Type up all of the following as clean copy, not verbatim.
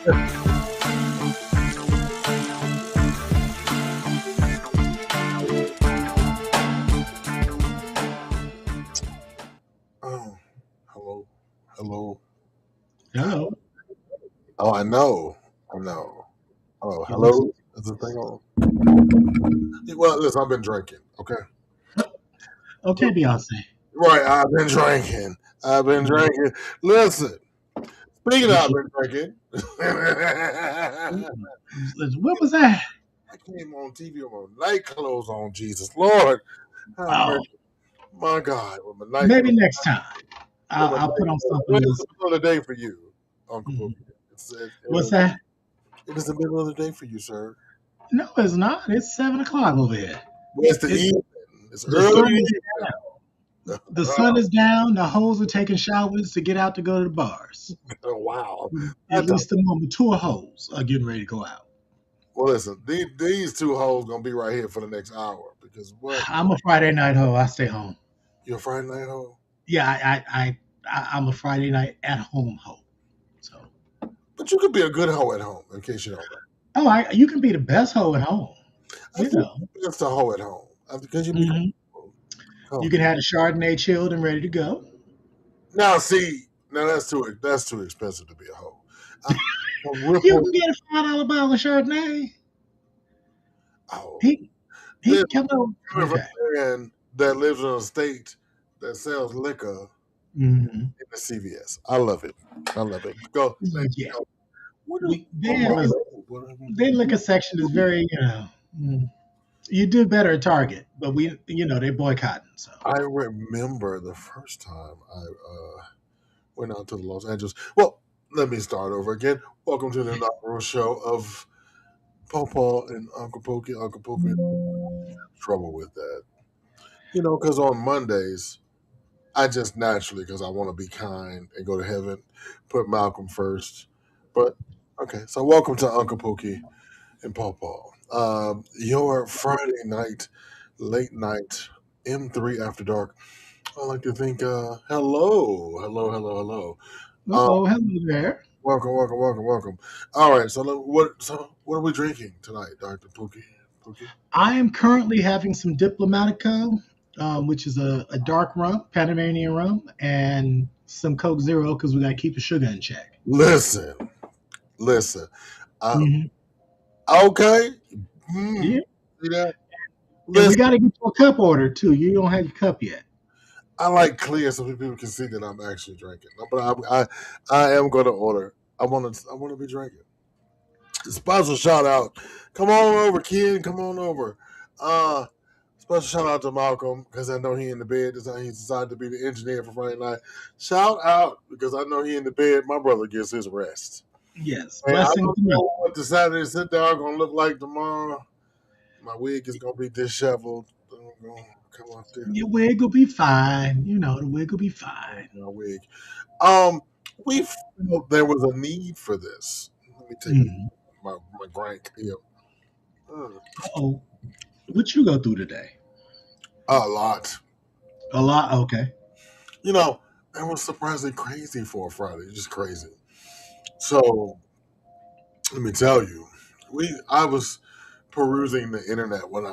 Oh, hello, hello. Hello. Oh, I know, I know. Oh, It looks hello. Is the thing on? Well, listen, I've been drinking. Okay, okay, Beyonce. right. I've been drinking. I've been Mhm. drinking. Listen, speaking of, You I've should. been drinking. I What was that? came on TV with my night clothes on. Jesus Lord, have Oh, mercy. My God, with my night maybe clothes. next time. With my I'll night put on clothes. something Well, it's else. the middle of the day for you, Uncle Mhm. Pookie. What's that? It is the middle of the day for you, sir. No, it's not. It's 7 o'clock over here. Well, it's the It evening. It's the early sun is evening. the sun is down. The hoes are taking showers to get out to go to the bars. Oh, wow. At That's a, least the more mature hoes are getting ready to go out. well, listen, these two hoes gonna be right here for the next hour because what? I'm a Friday night hoe. I stay home. You're a Friday night hoe, Yeah, I'm a Friday night at home hoe. So, but you could be a good hoe at home. In case you don't know, you can be the best hoe at home. I You think know. it's a hoe at home because you be Mhm. You can comfortable. have the Chardonnay chilled and ready to go. Now, see, now that's too expensive to be a hoe. I, a You ripple. can get a $5 bottle of Chardonnay. Oh, He this he come on. coming from Okay. a man that lives in a state that sells liquor Hmm. in the CVS. I love it. I love it. Go. Yeah. What do? We they Oh have my a Lord. their liquor section is very you do better at Target, but they're boycotting. So I remember the first time I went out to the Los Angeles. Well, let me start over again. Welcome to the inaugural show of Pawpaw and Uncle Pokey. Uncle Pokey, trouble with that. Because on Mondays, I just naturally, because I want to be kind and go to heaven, put Malcolm first. But, okay, so welcome to Uncle Pokey and Pawpaw. Your Friday night, late night, M3 After Dark. I like to think, hello. Um, oh, hello there. welcome. All right, so what are we drinking tonight, Doctor Pookie? Pookie. I am currently having some Diplomatico, which is a dark rum, Panamanian rum, and some Coke Zero because we got to keep the sugar in check. Listen, listen. Uh, Hmm. okay. Mm, Yeah, see that? and we Listen, got to get your cup order too. You don't have your cup yet. I like clear so people can see that I'm actually drinking. But I am going to order. I want to be drinking. Special shout out. Come on over, kid. Come on over. Uh, Special shout out to Malcolm because I know he in the bed. He decided to be the engineer for Friday night. Shout out because I know he in the bed. My brother gets his rest. Yes, And I blessings don't to me. know what the Saturday sit down gonna look like tomorrow. My wig is gonna be disheveled. I'm gonna come up there. Your wig will be fine. The wig will be fine. My wig. Um, we felt there was a need for this. Let me take Mm. my grank here. Mm, Oh, what you go through today? a lot. A lot. Okay. You know, that was surprisingly crazy for a Friday. Just crazy. So let me tell you, I was perusing the internet when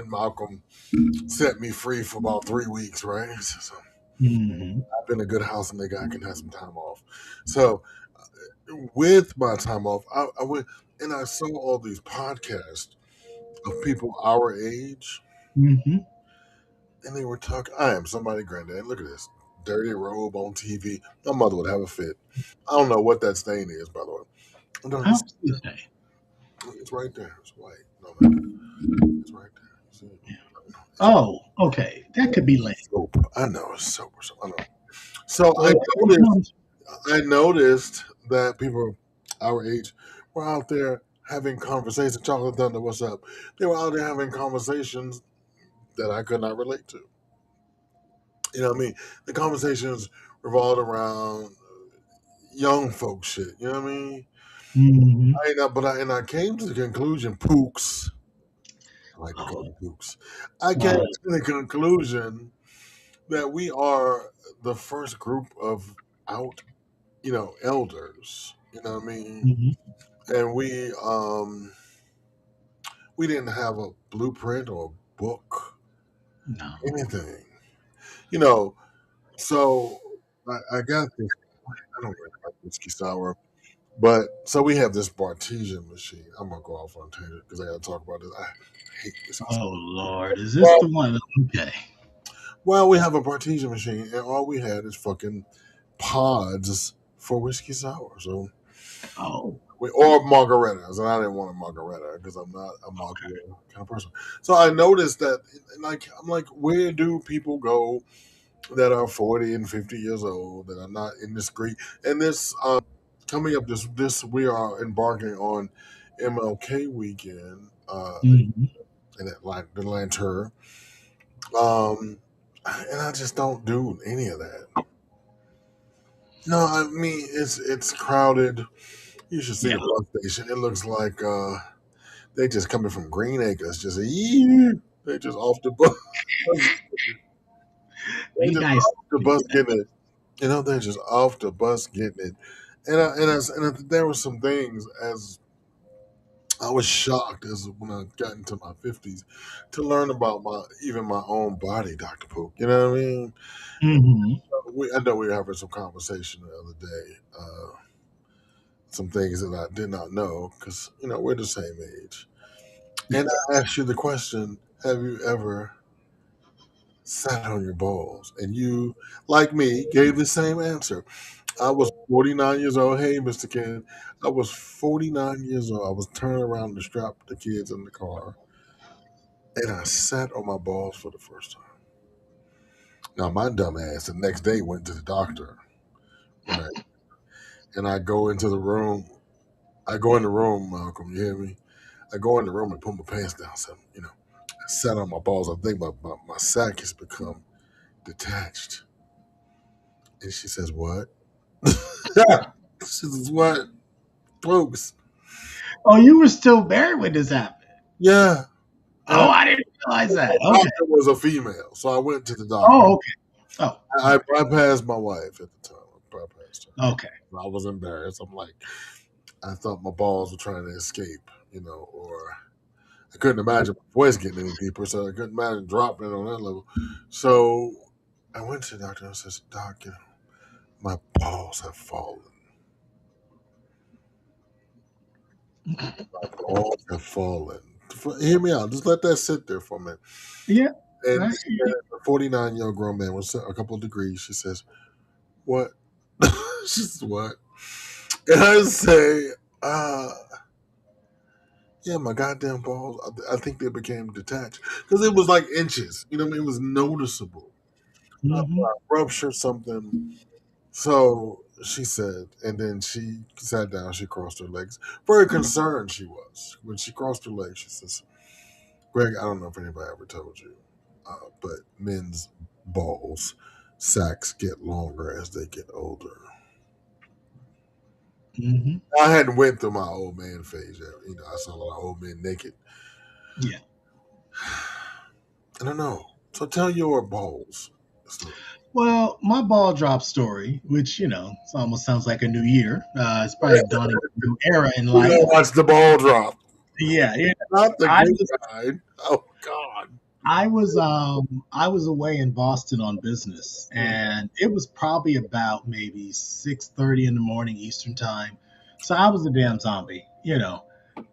Malcolm set me free for about 3 weeks, right? So Hmm. I've been a good house nigga. I can have some time off. So with my time off, I went and I saw all these podcasts of people our age, Hmm. and they were talking. I am somebody granddad. Look at this dirty robe on TV. My mother would have a fit. I don't know what that stain is, by the way. No, How was this day? it's right there. It's white. No, it's right there. See it? It's Oh, okay. That could be lame. soap. I know it's soap or something. I know. So Well, I noticed that people our age were out there having conversations. Chocolate Thunder, what's up? They were out there having conversations that I could not relate to. You know what I mean? The conversations revolved around young folk shit. You know what I mean? hmm I came to the conclusion, Pooks. I like to call them Pooks. I came wow. to the conclusion that we are the first group of out, elders. You know what I mean? Hmm. And we didn't have a blueprint or a book, No. anything. You know, so I got this. I don't really like whiskey sour, but so we have this Bartesian machine. I'm gonna go off on a tangent because I got to talk about this. I hate whiskey sour. Oh Lord, is this Well, the one? Okay. well, we have a Bartesian machine, and all we had is fucking pods for whiskey sour. So Oh, or margaritas, and I didn't want a margarita because I'm not a margarita kind of person. So I noticed that, like, I'm like, where do people go that are 40 and 50 years old that are not indiscreet? And this coming up this we are embarking on MLK weekend hmm. in Atlanta, um, and I just don't do any of that. No, I mean it's crowded. You should see Yeah. the bus station. It looks like they just coming from Green Acres. Just they just off the bus. They Be just nice. off the bus getting it. You know, they're just off the bus getting it. There were some things as I was shocked as when I got into my 50s to learn about my own body, Dr. Pook. You know what I mean? Hmm. I know we were having some conversation the other day. Some things that I did not know because we're the same age. And Yes. I asked you the question: have you ever sat on your balls? And you, like me, gave the same answer. I was 49 years old. Hey, Mr. Kid. I was 49 years old. I was turning around to strap the kids in the car, and I sat on my balls for the first time. Now, my dumb ass the next day went to the doctor, right? And I go into the room. I go in the room, Malcolm. You hear me? I go in the room and put my pants down. So, I sat on my balls. I think my sack has become detached. And she says, "What?" She says, "What, folks?" Oh, you were still married when this happened. Yeah. And Oh, I didn't realize the that. Okay. doctor was a female, so I went to the doctor. Oh, okay. Oh, I bypassed my wife at the time. I bypassed her. okay. I was embarrassed. I'm like, I thought my balls were trying to escape, or I couldn't imagine my voice getting any deeper, so I couldn't imagine dropping it on that level. So I went to the doctor and I says, "Doc, my balls have fallen. My balls have fallen." Hear me out. Just let that sit there for a minute. Yeah, And I a hear you. 49-year-old grown man was a couple of degrees. She says, "What?" She says, "What?" And I say, uh, "Yeah, my goddamn balls. I think they became detached because it was like inches. You know what I mean? It was noticeable. I Hmm. ruptured something." So she said, and then she sat down. She crossed her legs. Very concerned she was when she crossed her legs. She says, "Greg, I don't know if anybody ever told you, but men's balls sacks get longer as they get older." Hmm. I hadn't went through my old man phase yet. I saw a lot of old men naked. Yeah. I don't know. So tell your balls story. Well, my ball drop story, which it almost sounds like a new year. It's probably dawning a new era in We're gonna life. watch the ball drop. Yeah, yeah. Not the I good was kind. Oh God. I was away in Boston on business, Mm. and it was probably about maybe 6:30 in the morning Eastern time. So I was a damn zombie.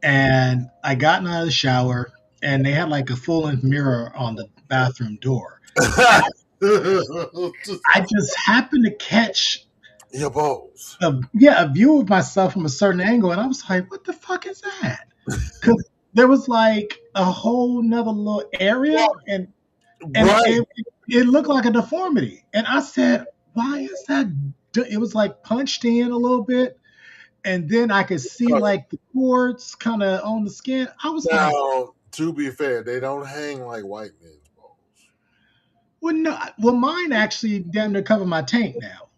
And I gotten out of the shower, and they had like a full length mirror on the bathroom door, and I just happened to catch Your balls. a view of myself from a certain angle, and I was like, "What the fuck is that?" Because there was like a whole nother little area, and Right. it looked like a deformity. And I said, "Why is that?" It was like punched in a little bit, and then I could see like the cords kind of on the skin. I was like, Now, to be fair, they don't hang like white men's balls. "Well, no, well, mine actually damn near cover my tank now,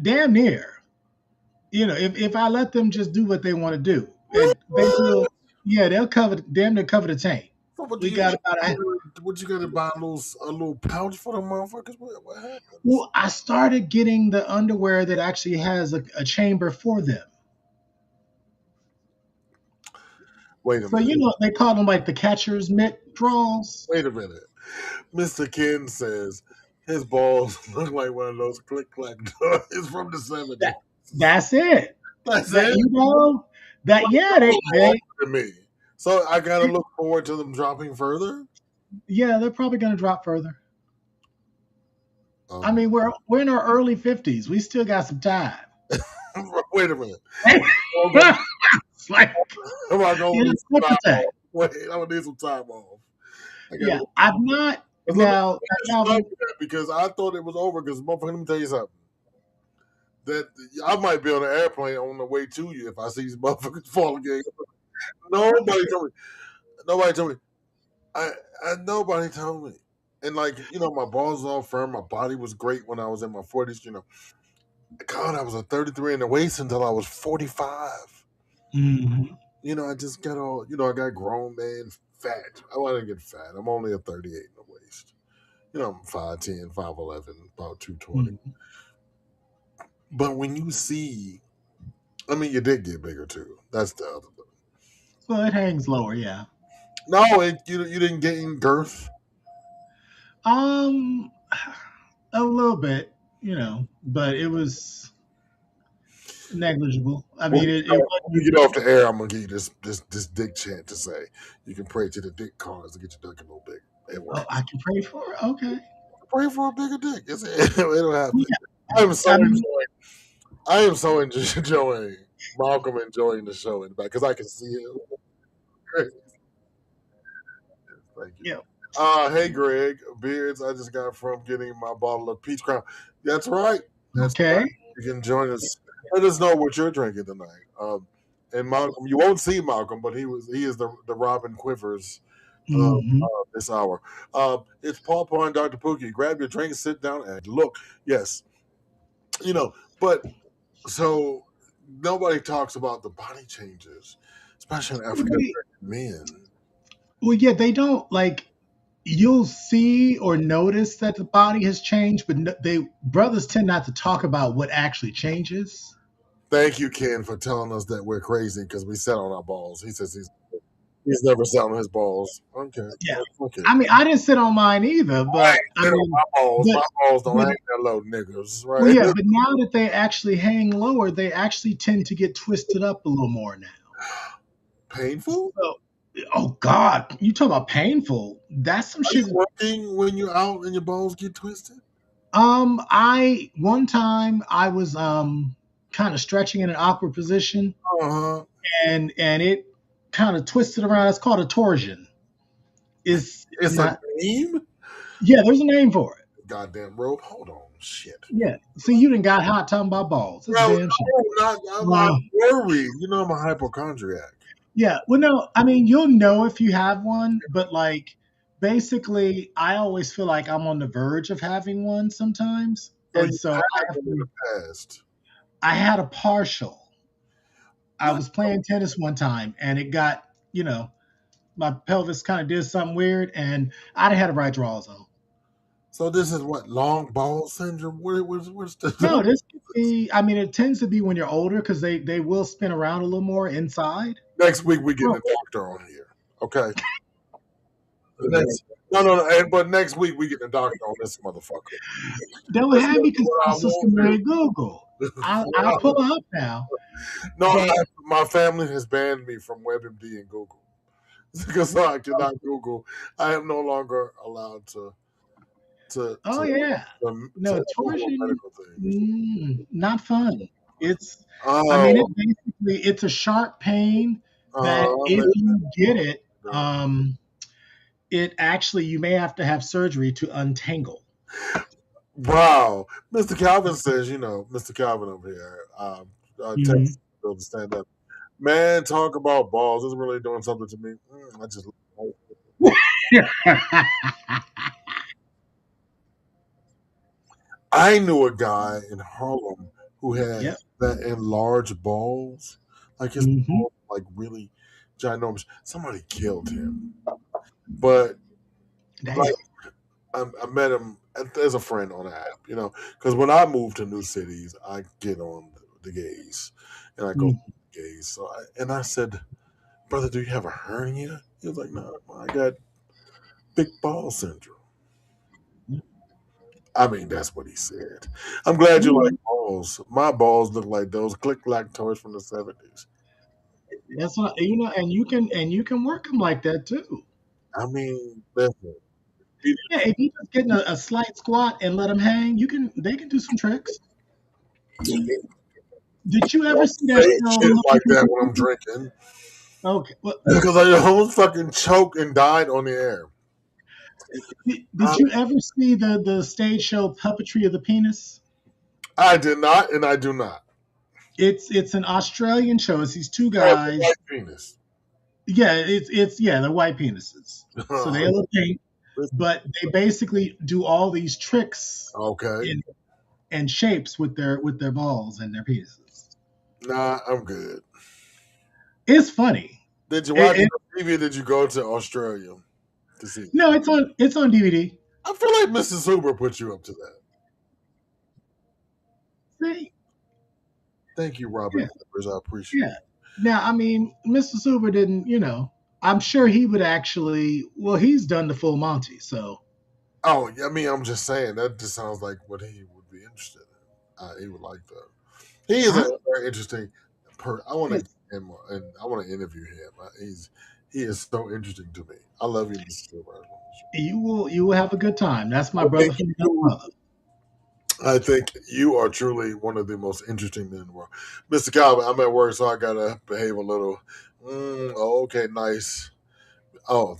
damn near." If I let them just do what they want to do, and they will, yeah, they'll damn near cover the tank. So what do We you got about a what you got to buy a little pouch for the motherfuckers? What happens? Well, I started getting the underwear that actually has a chamber for them. Wait a So minute. they call them like the catcher's mitt draws. Wait a minute. Mr. Ken says his balls look like one of those click clack toys from the '70s. That that's it. That's That it. that yeah To me. So I gotta look forward to them dropping further. they're probably going to drop further. I Um, mean, we're in our early 50s. We still got some time. wait a minute. It's like Am I gonna need some slip time attack. off? Wait, I'm gonna need some time off. I Yeah, gotta I've not let me now. stop Calvin, that because I thought it was over. Because motherfucker, let me tell you something. That I might be on an airplane on the way to you if I see these motherfuckers fall again. Nobody told me. Nobody told me. Nobody told me. And like my balls all firm. My body was great when I was in my 40s. God, I was a 33 in the waist until I was 45. mhm. I just got all. I got grown man fat. I want to get fat. I'm only a 38 in the waist. I'm 5'10", 5'11", about 220. Mhm. But when you see, I mean, you did get bigger too. That's the other thing. So it hangs lower, yeah. No, you didn't gain girth. Um, a little bit, but it was negligible. I When mean, we, it when we get off the air, I'm gonna give you this dick chant to say. You can pray to the dick cards to get your dick a little bigger. It oh, works. I can pray for it. Okay. Pray for a bigger dick. It'll happen. Yeah. I'm so I mean, enjoying. I am so enjoying Malcolm enjoying the show in the back because I can see him. Great. Thank you. yeah. Hey Greg, beards I just got from getting my bottle of peach crown. That's right. That's right. Okay. You can join us. Let us know what you're drinking tonight. And Malcolm, you won't see Malcolm, but he is the Robin Quivers of Hmm. this hour. It's Paul Paul and Dr. Pookie. Grab your drink, sit down, and look. Yes, but so nobody talks about the body changes, especially in African American men. Well, yeah, they don't like. You'll see or notice that the body has changed, but they brothers tend not to talk about what actually changes. Thank you, Ken, for telling us that we're crazy because we sat on our balls. He says he's never sat on his balls. Okay, Yeah. okay. I mean, I didn't sit on mine either, I but ain't I sit on mean, my balls. but My balls don't but hang that low, niggas. well, Right? yeah, but now that they actually hang lower, they actually tend to get twisted up a little more now. Painful? So, oh God, you talk about painful? That's some Are shit. you working when you're out and your balls get twisted? I one time I was kind of stretching in an awkward position, Uh huh. and it kind of twisted around. It's called a torsion. It's It's a not. name. Yeah, there's a name for it. Goddamn rope. Hold on. Shit. Yeah. See, you didn't got hot talking about balls. That's Well, damn shit. no, not. I'm Wow. worried. I'm a hypochondriac. Yeah. Well, no, I mean, you'll know if you have one, but like, basically, I always feel like I'm on the verge of having one sometimes, So and you so I had have them in to. the past. I had a partial. I What? was playing tennis one time, and it got, my pelvis kind of did something weird, and I didn't have the right drawers on. So this is what long ball syndrome. What's No, the this could be. I mean, it tends to be when you're older because they will spin around a little more inside. next week we getting Oh, a doctor on here. Okay. Next, no. But next week we getting a doctor on this motherfucker. don't That's have because what my I sister won't Mary do. Google. I'll pull her up now. No, But my family has banned me from WebMD and Google because I cannot Google. I am no longer allowed to oh to yeah, no to Google torsion, medical things. not fun. It's, I mean, Oh, it's a sharp pain that if man. you get it, No. um, it actually you may have to have surgery to untangle. Wow. Mr. Calvin says, Mr. Calvin over here, Mhm. text Bill to stand up. Man, talk about balls. It's really doing something to me. I just. I knew a guy in Harlem who had Yep. that enlarged balls. Like his Hmm. balls, like really ginormous. Somebody killed him. But Damn. like I met him as a friend on the app, because when I move to new cities, I get on the gays and I go Mm. to the gays. I said, brother, do you have a hernia? He was like, no, I got big ball syndrome. I mean, that's what he said. I'm glad you like Yeah, balls. My balls look like those click clack toys from the 70s. that's what and you can work them like that too. I mean, listen, Yeah, if you just get in a slight squat and let them hang, you can. They can do some tricks. Did you ever don't see that say show? shit like that when I'm drinking Okay. Well, because I almost fucking choked and died on the air. did you ever see the stage show Puppetry of the Penis? I did not, and I do not. It's an Australian show. It's these two Have a guys. white penis. Yeah, it's yeah, they're white penises. So they look pink, but they basically do all these tricks Okay. in and shapes with their balls and their penises. Nah, I'm good. It's funny. Did you watch It, it it, on TV? Or did you go to Australia to see it? no, it's on DVD. I feel like Mrs. Hoover put you up to that. See, Thank you, Robert yeah, Clippers. I appreciate yeah. it. Now, I mean, Mr. Super didn't, I'm sure he would actually. Well, he's done the full Monty, so Oh, I mean, I'm just saying that just sounds like what he would be interested in. He would like that. He is a I'm, very interesting I want to yes, get him and I want to interview him. He is so interesting to me. I love you, Mr. Silver. you will have a good time. That's my I brother think from another you. mother. I think you are truly one of the most interesting men in the world, Mr. Calvin. I'm at work, so I gotta behave a little. Okay, nice. Oh,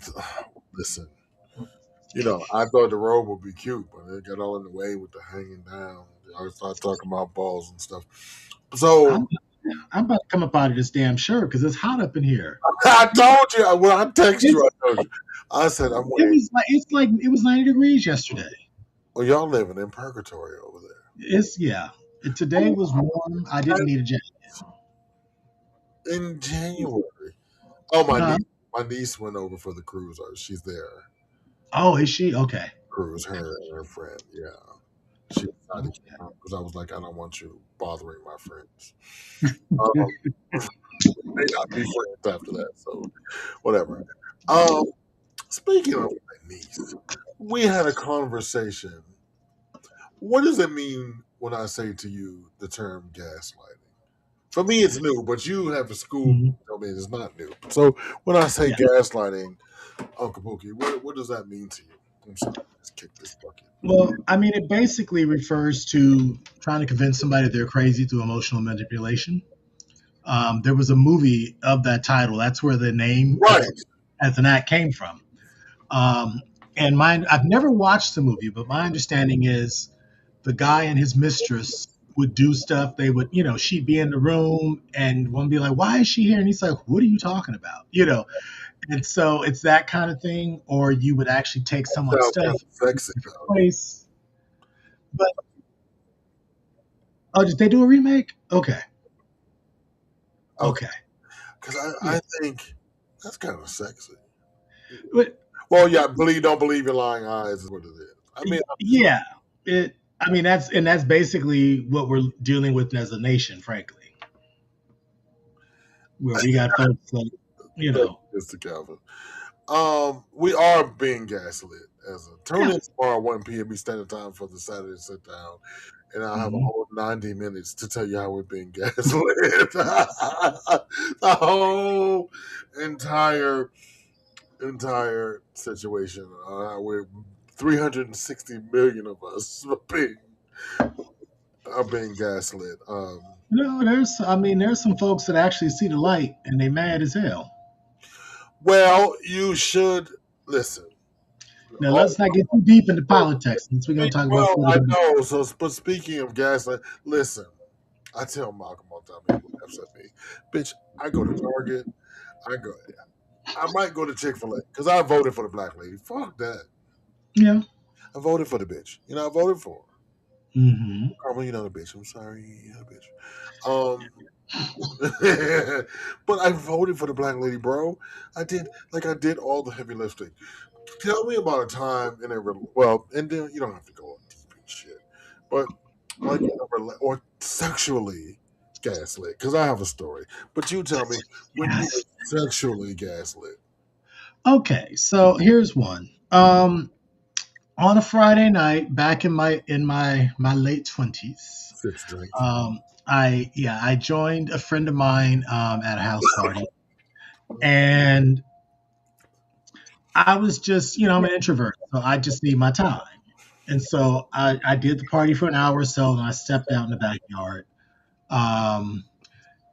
listen. I thought the robe would be cute, but it got all in the way with the hanging down. I started talking about balls and stuff. I'm So I'm about to come up out of this damn shirt because it's hot up in here. I told you when I text you, It's I told you. I said I'm wearing. it's like it was 90 degrees yesterday. Well, y'all living in purgatory over there. It's yeah. Today was warm. I didn't need a jacket. In January. Oh, my Huh? niece. My niece went over for the cruise. She's there. Oh, is she okay? Cruise, her and her friend. Yeah. She decided to Okay. come because I was like, I don't want you bothering my friends. Um, may not be friends after that. So whatever. Um, Speaking of my niece, we had a conversation. What does it mean when I say to you the term gaslighting? For me, it's new, but you have a school Mhm. tell me it's not new. So when I say Yeah. gaslighting, Uncle Pookie, what does that mean to you? I'm sorry, let's kick this bucket. Well, I mean, it basically refers to trying to convince somebody they're crazy through emotional manipulation. There was a movie of that title. That's where the name Right. as an act came from. Um, and mine, I've never watched the movie, but my understanding is the guy and his mistress would do stuff. They would, she'd be in the room and one would be like, "Why is she here?" And he's like, "What are you talking about?" And so it's that kind of thing. Or you would actually take someone's Sounds kind stuff, of sexy though. place. But oh, did they do a remake? Okay, Okay. okay, Because yeah. I think that's kind of sexy. But Well, yeah, don't believe your lying eyes is what it is. I mean, yeah, it. I mean, that's basically what we're dealing with as a nation, frankly, where we got folks like, you thank know, you, Mr. Calvin. We are being gaslit as a tune yeah. in tomorrow 1 p.m. Standard Time for the Saturday sit down, and I'll have a Mhm. whole 90 minutes to tell you how we're being gaslit. The whole entire situation. We're 360 million of us are being gaslit. I mean, there's some folks that actually see the light and they mad as hell. Well, you should listen. Now, let's not get too deep into politics since we're going to talk about Well, I political. know. So, but speaking of gaslight, listen. I tell Malcolm all the time, he laughs at me. Bitch, I go to Target. I go. I might go to Chick-fil-A because I voted for the black lady. Fuck that. Yeah. I voted for the bitch. I voted for her. Hmm. Carmel, the bitch. I'm sorry, you know the bitch. Um, But I voted for the black lady, bro. I did all the heavy lifting. Tell me about a time in a well, and then you don't have to go deep and shit, but like or sexually gaslit. Because I have a story, but you tell me when you were Yes. sexually gaslit. Okay, so here's one. On a Friday night, back in my late 20s, Six drink. I joined a friend of mine at a house party, and I was just, I'm an introvert, so I just need my time. And so I did the party for an hour or so, and I stepped out in the backyard. Um,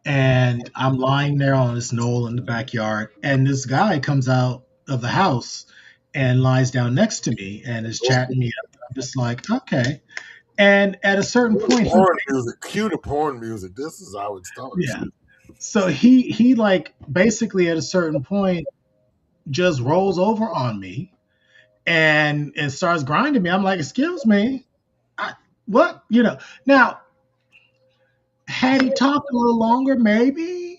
and I'm lying there on this knoll in the backyard, and this guy comes out of the house and lies down next to me and is chatting me up. I'm just like, okay. And at a certain point, he, Porn music. Cue the porn music. This is how it starts. yeah. So he like basically at a certain point just rolls over on me and starts grinding me. I'm like, excuse me, I, what? Now had he talked a little longer, maybe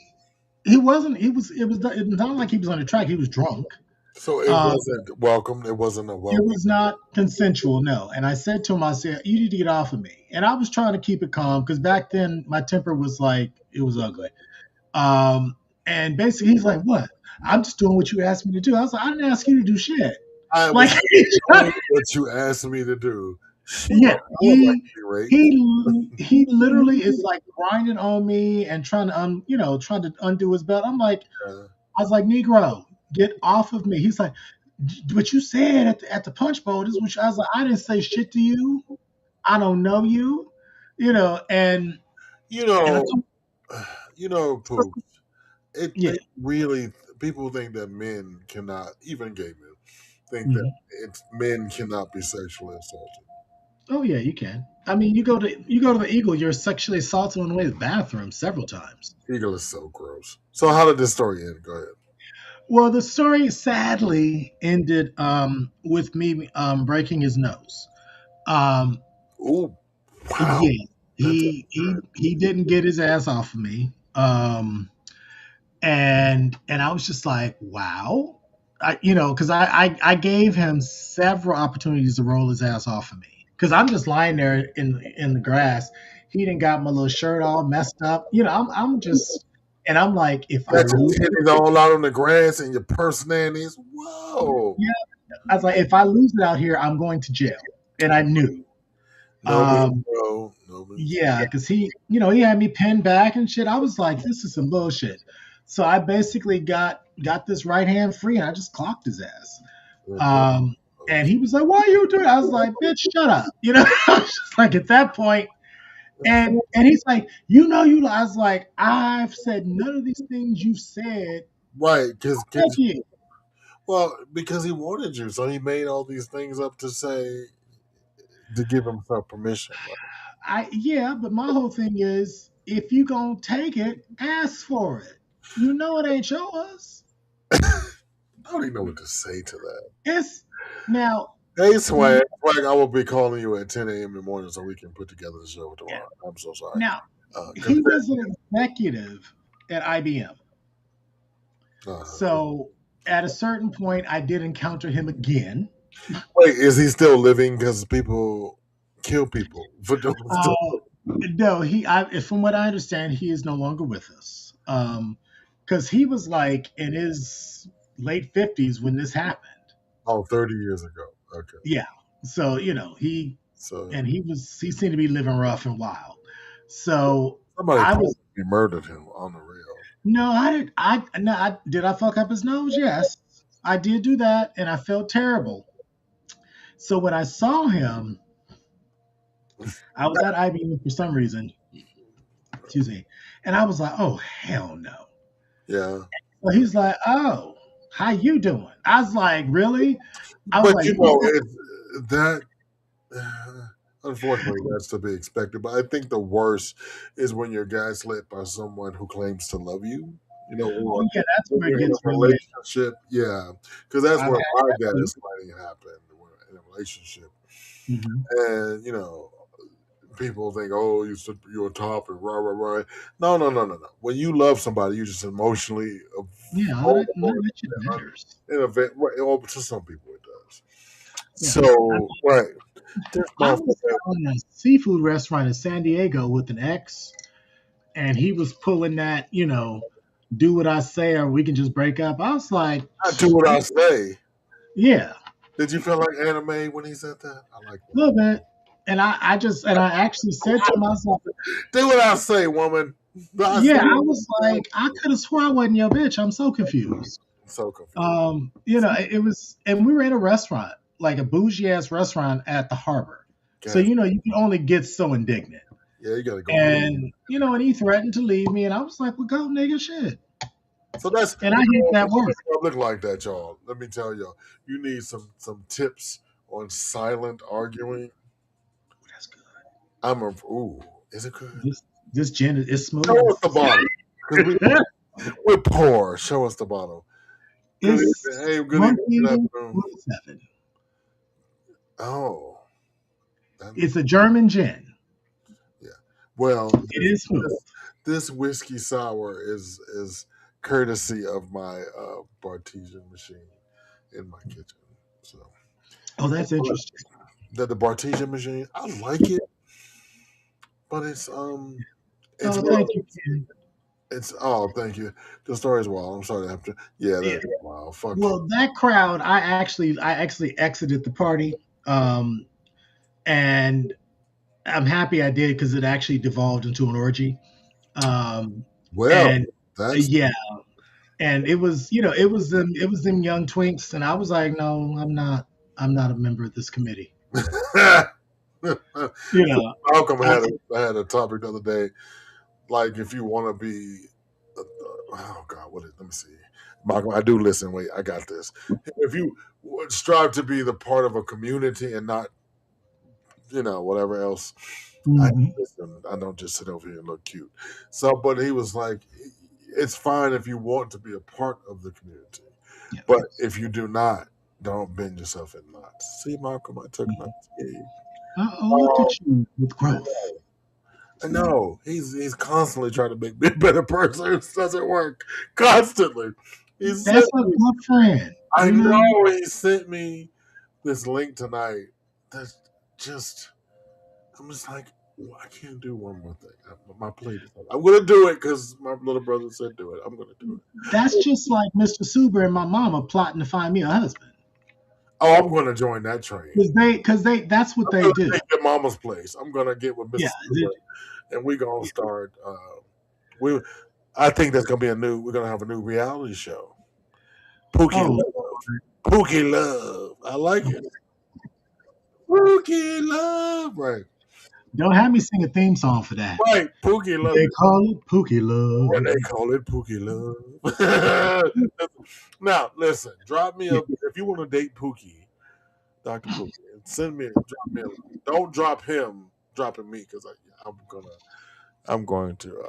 he wasn't. He was. It was not like he was on the track. He was drunk. So it Um, wasn't welcome. It wasn't a it welcome. was not consensual, no. And I said to him, I said, "You need to get off of me." And I was trying to keep it calm because back then my temper was like it was ugly. Um, and basically he's like, "What? I'm just doing what you asked me to do." I was like, "I didn't ask you to do shit." I Like, was doing what you asked me to do. Shit, I yeah, would like to be raped. he literally is like grinding on me and trying to trying to undo his belt. Uh, I was like, Negro, get off of me. He's like, but you said at the punch bowl, this which I was like, I didn't say shit to you. I don't know you, you and I know, told Pooh. yeah, They really people think that men cannot, even gay men, think that mhm. men cannot be sexually assaulted. Oh yeah, you can. I mean, you go to the Eagle, you're sexually assaulted on the way to the bathroom several times. Eagle is so gross. So how did this story end? Go ahead. Well, the story sadly ended with me breaking his nose. Um, Ooh, wow, yeah, that's he didn't get his ass off of me. And I was just like, wow. Because I gave him several opportunities to roll his ass off of me. Because I'm just lying there in the grass. He didn't got my little shirt all messed up. I'm just, and I'm like, if I got your lose, titties all out on the grass and your purse nannies. Whoa. yeah, I was like, if I lose it out here, I'm going to jail. And I knew. No means Um, no. No means Yeah, because he had me pinned back and shit. I was like, this is some bullshit. So I basically got this right hand free and I just clocked his ass. no. Um, and he was like, "Why are you doing?" I was like, "Bitch, shut up." I was just like at that point, and he's like, you. I was like, "I've said none of these things you've said." Right, because Thank you. well, because he wanted you, so he made all these things up to say to give himself permission. Yeah, but my whole thing is, if you gonna take it, ask for it. You know it ain't yours. I don't even know what to say to that. It's now. Hey, Swag, I will be calling you at 10 a.m. in the morning so we can put together the show Yeah. tomorrow. I'm so sorry. Now, Cause, he was an executive at IBM. uh, So at a certain point, I did encounter him again. wait, is he still living? Because people kill people for doing stuff. Uh, no, from what I understand, he is no longer with us. Because he was like in his late 50s when this happened. Oh, 30 years ago. Okay. Yeah. So, So he seemed to be living rough and wild. So somebody I was, probably murdered him on the real. no, I did, no, did I fuck up his nose? Yes, I did do that. And I felt terrible. So when I saw him, I was at IBM for some reason, excuse me, and I was like, "Oh hell no!" Yeah. So he's like, "Oh, how you doing?" I was like, "Really?" I was But like, you know, that unfortunately that's to be expected. But I think the worst is when you're gaslit by someone who claims to love you. You know, "Oh or yeah, that's when where it you're in a gets really." relationship. Yeah, because that's I've where had my that too. gaslighting happened in a relationship. Mhm. And people think, oh, you're top and rah rah rah. No. When you love somebody, you just emotionally Yeah, none vulnerable of that shit matters. in a well, to some people it does. Yeah. So right, this I was motherfucker. in a seafood restaurant in San Diego with an ex, and he was pulling that, do what I say or we can just break up. I was like, I do what I say. yeah, Did you feel like anime when he said that? I like a little bit. And I actually said to that. myself, Do what I say, woman. I yeah, say I was like, I could have swore I wasn't your bitch. I'm so confused. I'm so confused. It was, and we were in a restaurant, like a bougie ass restaurant at the harbor. So, Okay. you can only get so indignant. Yeah, you gotta go. And he threatened to leave me, and I was like, well, go, nigga, shit. So that's And I hate that word. public like that, y'all. Let me tell y'all. You need some tips on silent arguing. That's good. Ooh, is it good? This gin is smooth. Show us the bottle. 'Cause we're poor. Show us the bottle. Good It's evening. Hey, good evening. Good afternoon. 147. Oh. It's a German gin. Yeah. Well, It is smooth. this whiskey sour is courtesy of my Bartesian machine in my kitchen. So Oh, that's interesting. the Bartesian machine, I like it, but it's Oh, thank you, Ken. it's thank you. The story is wild. I'm sorry to have to. Yeah, Yeah. that's wild. Fuck you. Well, that crowd, I actually exited the party, and I'm happy I did because it actually devolved into an orgy. Well, And that's yeah, and it was them young twinks, and I was like, no, I'm not a member of this committee. You know, Malcolm I, had a topic the other day. Like, if you want to be, oh God, let me see. Malcolm, I do listen. Wait, I got this. If you would strive to be the part of a community and not, whatever else, I Mhm. listen. I don't just sit over here and look cute. So, but he was like, it's fine if you want to be a part of the community, Yeah. but if you do not, don't bend yourself in knots. See, Malcolm, I took my tea. Oh, look at you with growth. I know he's constantly trying to make me a better person. It doesn't work. Constantly. He sent That's a me, good friend. I You know, know he sent me this link tonight. That's just I'm just like, I can't do one more thing. My plate is. I'm gonna do it because my little brother said do it. I'm gonna do it. that's just like Mr. Suber and my mama plotting to find me a husband. Oh, I'm gonna join that train. That's what I'm they gonna do. take your mama's place. I'm gonna get with Yeah, Mrs. Stewart, and we're gonna start. We, I think that's gonna be we're gonna have a new reality show. Pookie oh, Love. Pookie Love. I like it. Pookie Love. Right. don't have me sing a theme song for that. Right. Pookie Love. They call it Pookie And Love. they call it Pookie Love. Now, listen, drop me Yeah. if you want to date Pookie, Dr. Pookie, drop me a line. Don't drop him, dropping me, because I'm going to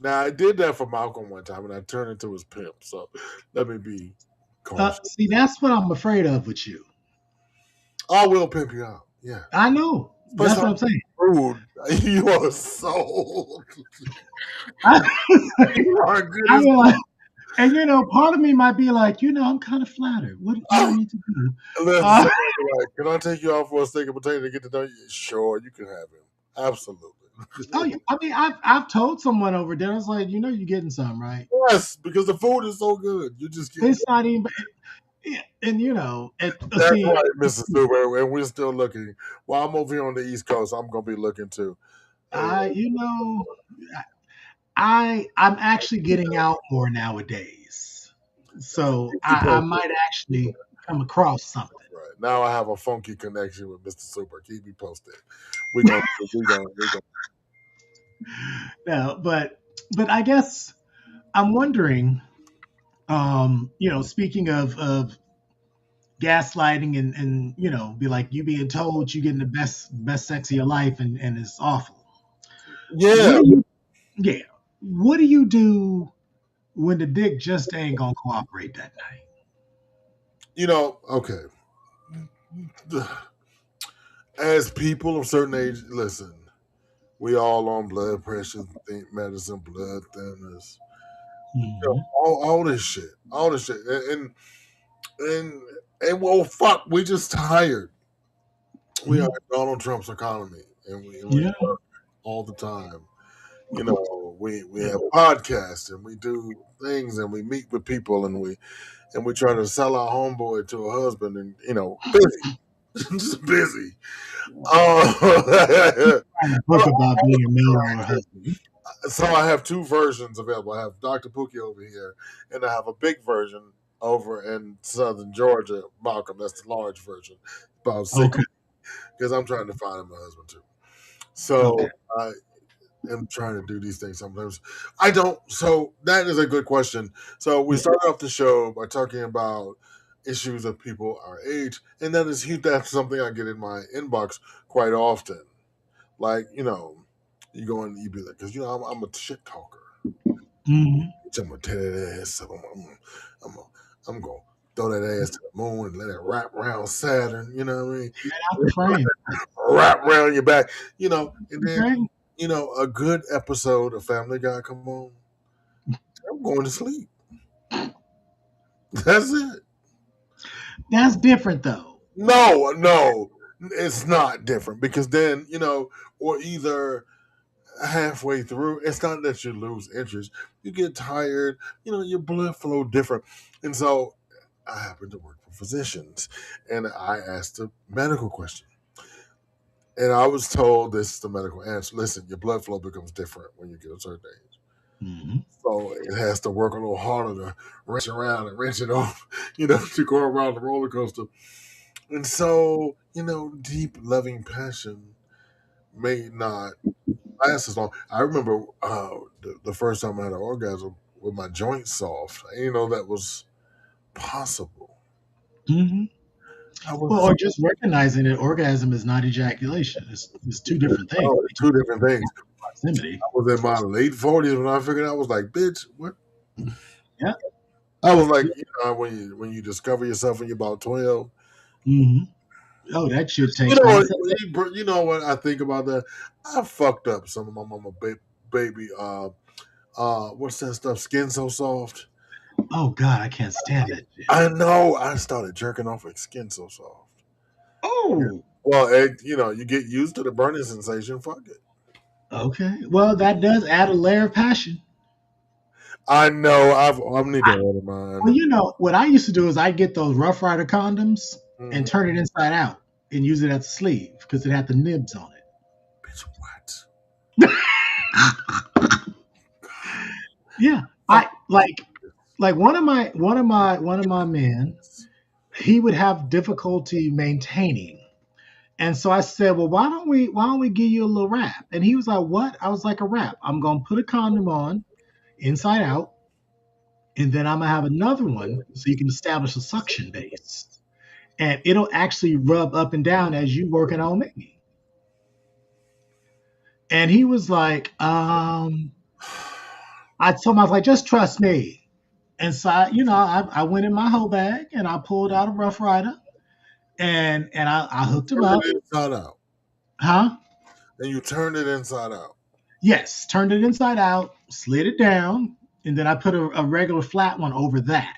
now I did that for Malcolm one time and I turned into his pimp, so let me be cautious. See, that's what I'm afraid of with you. I will pimp you out. Yeah. I know. That's what I'm saying. Rude. You are so you are good I as mean, like, and part of me might be like, I'm kind of flattered. What do I need to do? Listen, like, can I take you out for a steak and potato to get to know you? Sure, you can have him. Absolutely. Oh, I mean, I've told someone over there. I was like, you're getting some, right? Yes, because the food is so good. You just get. It's not even. Yeah, and That's see, right, Mrs. Stewart, and we're still looking. While I'm over here on the East Coast, I'm gonna be looking too. I'm actually getting out more nowadays, so I might actually come across something. Right now, I have a funky connection with Mr. Super. Keep me posted. We're gonna. No, but I guess I'm wondering. Speaking of gaslighting and be like you being told you're getting the best sex of your life and it's awful. Yeah. Yeah. What do you do when the dick just ain't gonna cooperate that night? Okay. as people of certain age, listen, we all on blood pressure, think medicine, blood thinners, Hmm. all this shit, and and well, fuck, we just tired. We are Donald Trump's economy, and we Yeah. work all the time. You know, we have podcasts and we do things and we meet with people and we try to sell our homeboy to a husband and busy, just busy. Writing a book about being a mail-order husband. So I have two versions available. I have Dr. Pookie over here, and I have a big version over in Southern Georgia, Malcolm. That's the large version, about six. Okay. Because I'm trying to find him a husband too. Okay. So I am trying to do these things sometimes. I don't. So that is a good question. So we Yeah. started off the show by talking about issues of people our age, and that is huge. That's something I get in my inbox quite often. Like you go and you be like, because I'm a shit talker. Hmm. I'm gonna tear that ass up. I'm, gonna, I'm gonna throw that ass to the moon and let it wrap around Saturn. You know what I mean? Out the frame. Wrap around your back. And then Okay. a good episode of Family Guy come on. I'm going to sleep. That's it. That's different though. No, it's not different because then or either halfway through, it's not that you lose interest. You get tired. Your blood flow different, and so I happen to work for physicians, and I asked a medical question, and I was told this is the medical answer. Listen, your blood flow becomes different when you get a certain age. Hmm. So it has to work a little harder to wrench around and wrench it off, to go around the roller coaster. And so, deep loving passion may not last as long. I remember the first time I had an orgasm with my joints soft. I didn't know that was possible. Hmm. I Well, was or just recognizing that orgasm is not ejaculation. It's two different things. oh, two different things. Proximity. I was in my late 40s when I figured out. I was like, bitch, what? Yeah. I was like, when you discover yourself when you're about 12. Hmm. Oh, that shit You takes know what? process. You know what I think about that? I fucked up some of my mama baby. What's that stuff? Skin so soft. Oh God, I can't stand that shit. I know. I started jerking off with skin so soft. Oh. Well, you get used to the burning sensation. Fuck it. Okay. Well, that does add a layer of passion. I know. I need to order Well, mine. what I used to do is I get those Rough Rider condoms and Mhm. turn it inside out and use it as a sleeve because it had the nibs on Bitch, what? it. Yeah, Fuck I like one of my men. this. He would have difficulty maintaining, and so I said, "Well, why don't we give you a little wrap?" And he was like, "What?" I was like, "A wrap. I'm gonna put a condom on inside out, and then I'm gonna have another one so you can establish a suction base, and it'll actually rub up and down as you working on me." And he was like, I told him, I was like, just trust me. And so, I went in my hoe bag and I pulled out a Rough Rider and I hooked him Turn up. it inside out. Huh? And you turn it inside out. Yes, turned it inside out, slid it down, and then I put a regular flat one over that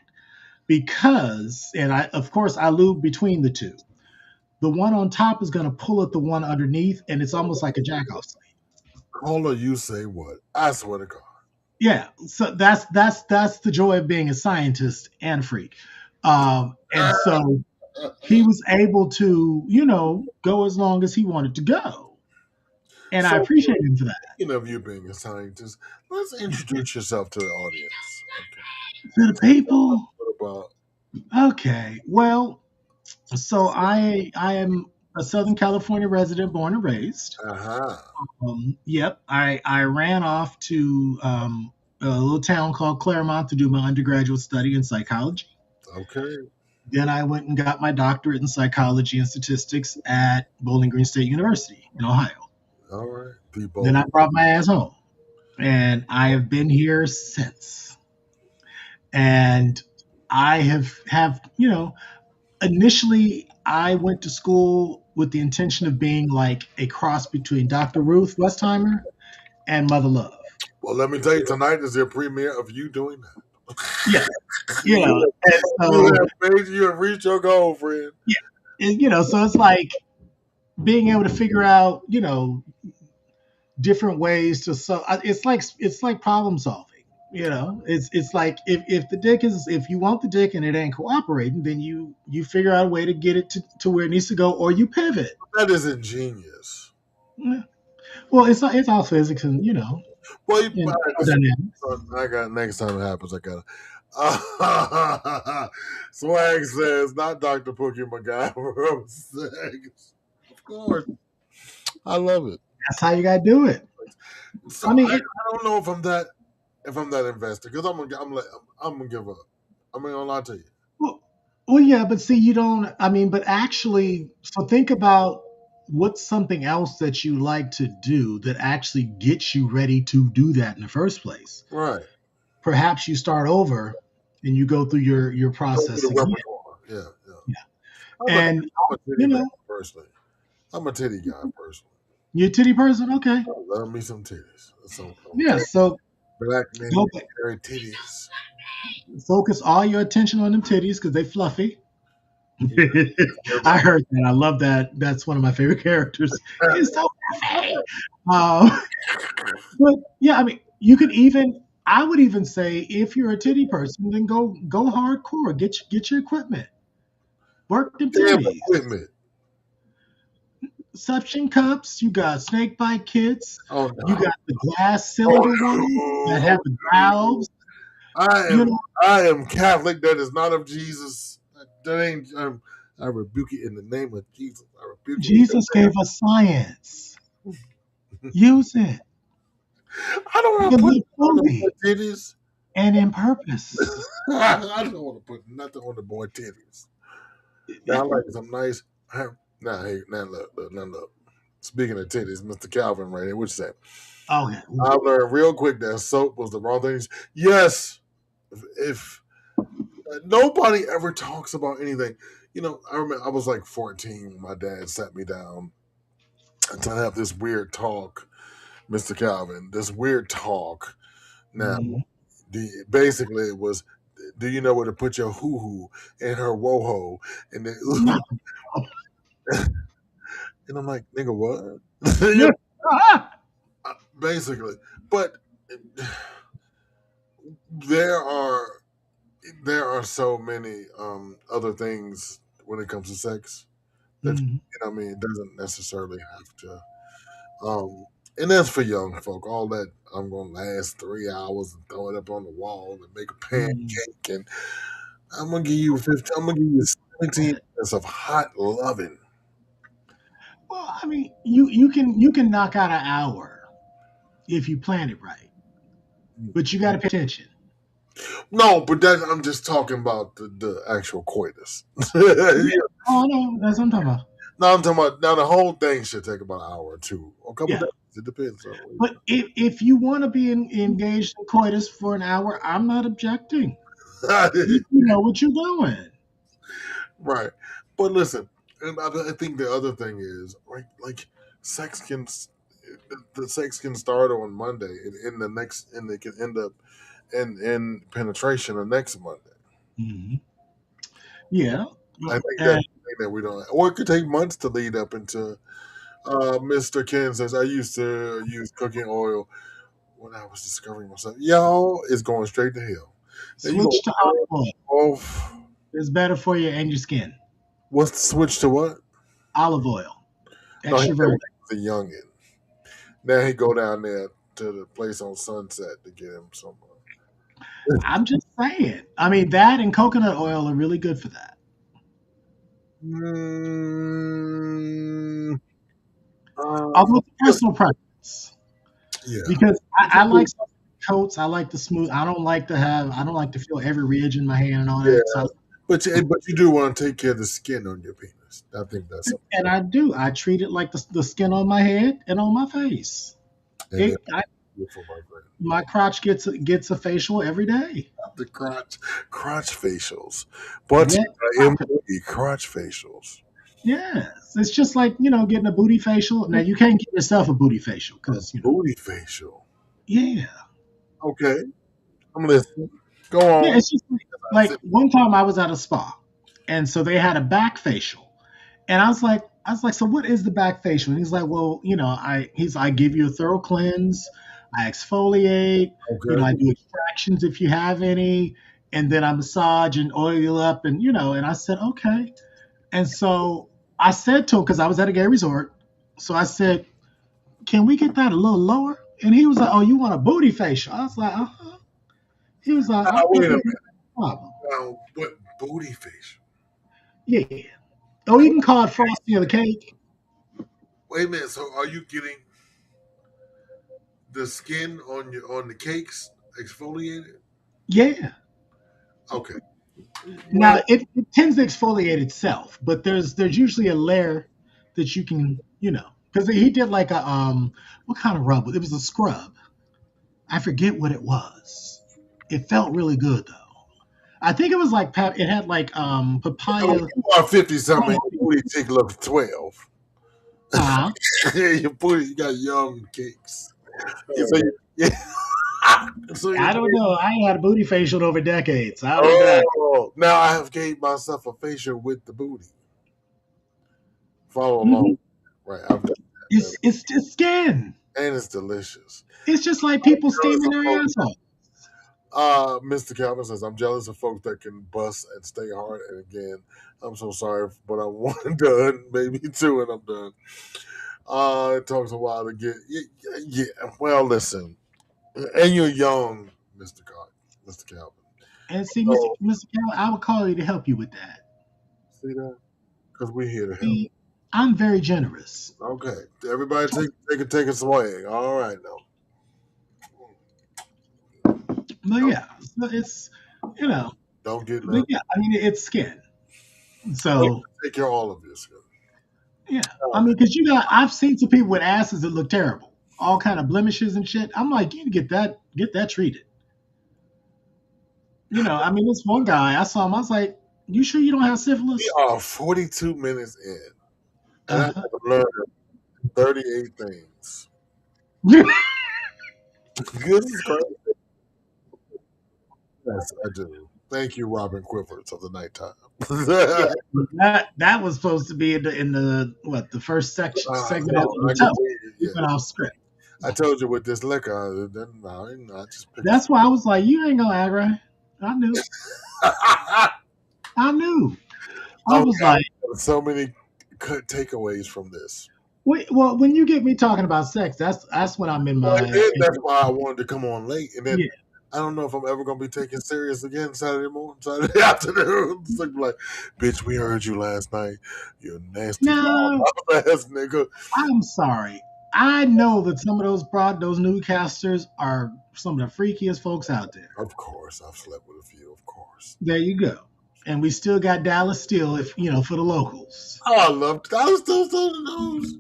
because, and of course, I lube between the two. The one on top is going to pull at the one underneath, and it's almost like a jack off sleeve. Caller, you say what? I swear to God. Yeah, so that's the joy of being a scientist and a freak. And so he was able to, go as long as he wanted to go, and I So, appreciate him for that. speaking of you being a scientist, let's introduce yourself to the audience. To the people, What about? okay. Well, so I am a Southern California resident, born and raised. Uh-huh. Yep, I ran off to a little town called Claremont to do my undergraduate study in psychology. Okay. Then I went and got my doctorate in psychology and statistics at Bowling Green State University in Ohio. All right. Then I People. brought my ass home, and I have been here since. And I have initially I went to school with the intention of being like a cross between Dr. Ruth Westheimer and Mother Love. Well, let me tell you, tonight is the premiere of you doing that. Yeah, you you, know, and you so you have reached your goal, friend. yeah, so it's like being able to figure out, different ways to so it's like problem solving. It's like if the dick is if you want the dick and it ain't cooperating, then you figure out a way to get it to where it needs to go, or you pivot. That is ingenious. Yeah. Well, it's all physics and Well, and dynamics. I got next time it happens. I got Swag says, not Dr. Pookie MacGyver. Sex. Of course. I love it. That's how you gotta do it. So I mean, I don't know if I'm that invested because I'm gonna give up. I'm gonna lie to you. well, yeah, but see, you don't. I mean, but actually, so think about what's something else that you like to do that actually gets you ready to do that in the first place. Right. Perhaps you start over and you go through your Go through process the again. repertoire. Yeah, yeah. Yeah. I'm a, And I'm a titty you man know, personally. I'm a titty guy personally. you're a titty person, okay? I love me some titties. Some Yeah. So black men go carry titties. focus all your attention on them titties because they fluffy. Yeah. I heard that. I love that. That's one of my favorite characters. He's so fluffy. Um, but yeah, I mean, you could even. I would even say if you're a titty person, then go hardcore. Get your equipment. Work them Damn titties. equipment. Suction cups. You got snake bite kits. Oh You no. got the glass cylinder ones that have the valves. I You am know, I am Catholic. That is not of Jesus. That ain't. I rebuke it in the name of Jesus. I rebuke it. Jesus gave us science. Use it. I don't You want to can put live on the fully boy titties. and in purpose. I don't want to put nothing on the boy titties. Now I like some nice. Now hey, now look. Speaking of titties, Mr. Calvin right here. What you say? Okay. I learned real quick that soap was the wrong thing. Yes, if nobody ever talks about anything. I remember I was like 14 when my dad sat me down to have this weird talk, Mr. Calvin, this weird talk. Now, Mhm. basically, it was, do you know where to put your hoo hoo and her woho? And then, No. and I'm like, nigga, what? You know, basically, but there are so many other things when it comes to sex that Mhm. I mean, it doesn't necessarily have to. And that's for young folk. All that I'm gonna last 3 hours and throw it up on the wall and make a Mhm. pancake, and I'm gonna give you 15. I'm gonna give you 17 minutes of hot loving. Well, I mean, you can knock out an hour if you plan it right, but you got to pay attention. No, but I'm just talking about the actual coitus. Yeah. Yeah. Oh no, that's what I'm talking about. No, I'm talking about now. The whole thing should take about an hour or two, or a couple Yeah. days. It depends. But if you want to be engaged in coitus for an hour, I'm not objecting. You know what you're doing. Right. But listen, and I think the other thing is right, like sex can the sex can start on Monday and it can end up in penetration the next Monday. Mhm. Yeah. I think that's And the thing that we don't, or it could take months to lead up into. Mr. Ken says I used to use cooking oil when I was discovering myself. Y'all is going straight to hell. Now you switch go to olive oil. off. It's better for you and your skin. What's the switch to what? Olive oil, No, he extra said when virgin. he was a youngin. Now he go down there to the place on Sunset to get him some. I'm just saying. I mean, that and coconut oil are really good for that. Mm, Although it's a yes, personal preference, yeah. because I like some coats. I like the smooth. I don't like to have. I don't like to feel every ridge in my hand and all Yeah, that. So, but you do want to take care of the skin on your penis. I think that's and I do. I treat it like the skin on my head and on my face. and then I, beautiful, my friend. my crotch gets a facial every day. The crotch facials, but Wet I am crotch facials. Yes, it's just like getting a booty facial. Now you can't get yourself a booty facial because Booty facial. yeah, Okay, I'm listening. Go yeah. on. It's just like one time I was at a spa, and so they had a back facial, and I was like, so what is the back facial? And he's like, well, I give you a thorough cleanse, I exfoliate, Okay. I do extractions if you have any, and then I massage and oil up, and and I said okay, and so I said to him because I was at a gay resort, so I said, can we get that a little lower? And he was like, oh, you want a booty facial? I was like, uh-huh. He was like, Now, wait a okay, minute. no problem. Now, what booty facial? Yeah. Oh, you can call it frosting of the cake. Wait a minute. So, are you getting the skin on the cakes exfoliated? Yeah. Okay. Well, Now it tends to exfoliate itself, but there's usually a layer that you can, because he did like a what kind of rub? It was a scrub. I forget what it was. It felt really good though. I think it was like it had like so papaya. you are 50 something. Your booty cheek looks 12. Uh, Your booty, you got young cakes. So, yeah. So your I don't cake. know. I ain't had a booty facial in over decades. I don't know. Oh, now I have gave myself a facial with the booty. Follow along. Mhm. Right. I've done that. It's just skin. And it's delicious. It's just like people Jealous steaming of their folks. ass off. Mr. Calvin says, I'm jealous of folks that can bust and stay hard. And again, I'm so sorry, but I'm one done, maybe two, and I'm done. It takes a while to get. Yeah. Well, listen, and you're young, Mr. Calvin. And see, So, Mr. Carroll, I would call you to help you with that. see that? Because we're here to help. See, I'm very generous. Okay, everybody take a swing. All right, now. But Don't, yeah, so it's, you know, don't get but nervous. yeah, I mean, it's skin. So Take care of all of this. yeah, I mean, because I've seen some people with asses that look terrible, all kind of blemishes and shit. I'm like, you need to get that treated. I mean, this one guy, I saw him, I was like, you sure you don't have We syphilis? are 42 minutes in, and I have Uh-huh. learned 38 things. This is crazy. Yes, I do. Thank you, Robin Quivers of the Nighttime. Yeah, that was supposed to be in the what the first section segment of No, the I can tell. read it. We went Yeah, off script. I told you with this liquor, I just picked. That's why I was like, you ain't gonna act right. I knew. I knew. I Oh, was God, like, so many takeaways from this. wait, well, when you get me talking about sex, that's when I'm in Well, my that's why I wanted to come on late, and then yeah. I don't know if I'm ever gonna be taken serious again Saturday morning, Saturday afternoon. It's like, bitch, we heard you last night. You nasty foul No, mouth ass nigga. I'm sorry. I know that some of those newscasters are some of the freakiest folks out there. Of course, I've slept with a few. Of course. There you go. And we still got Dallas still, if for the locals. Oh, I loved. I was still on the news.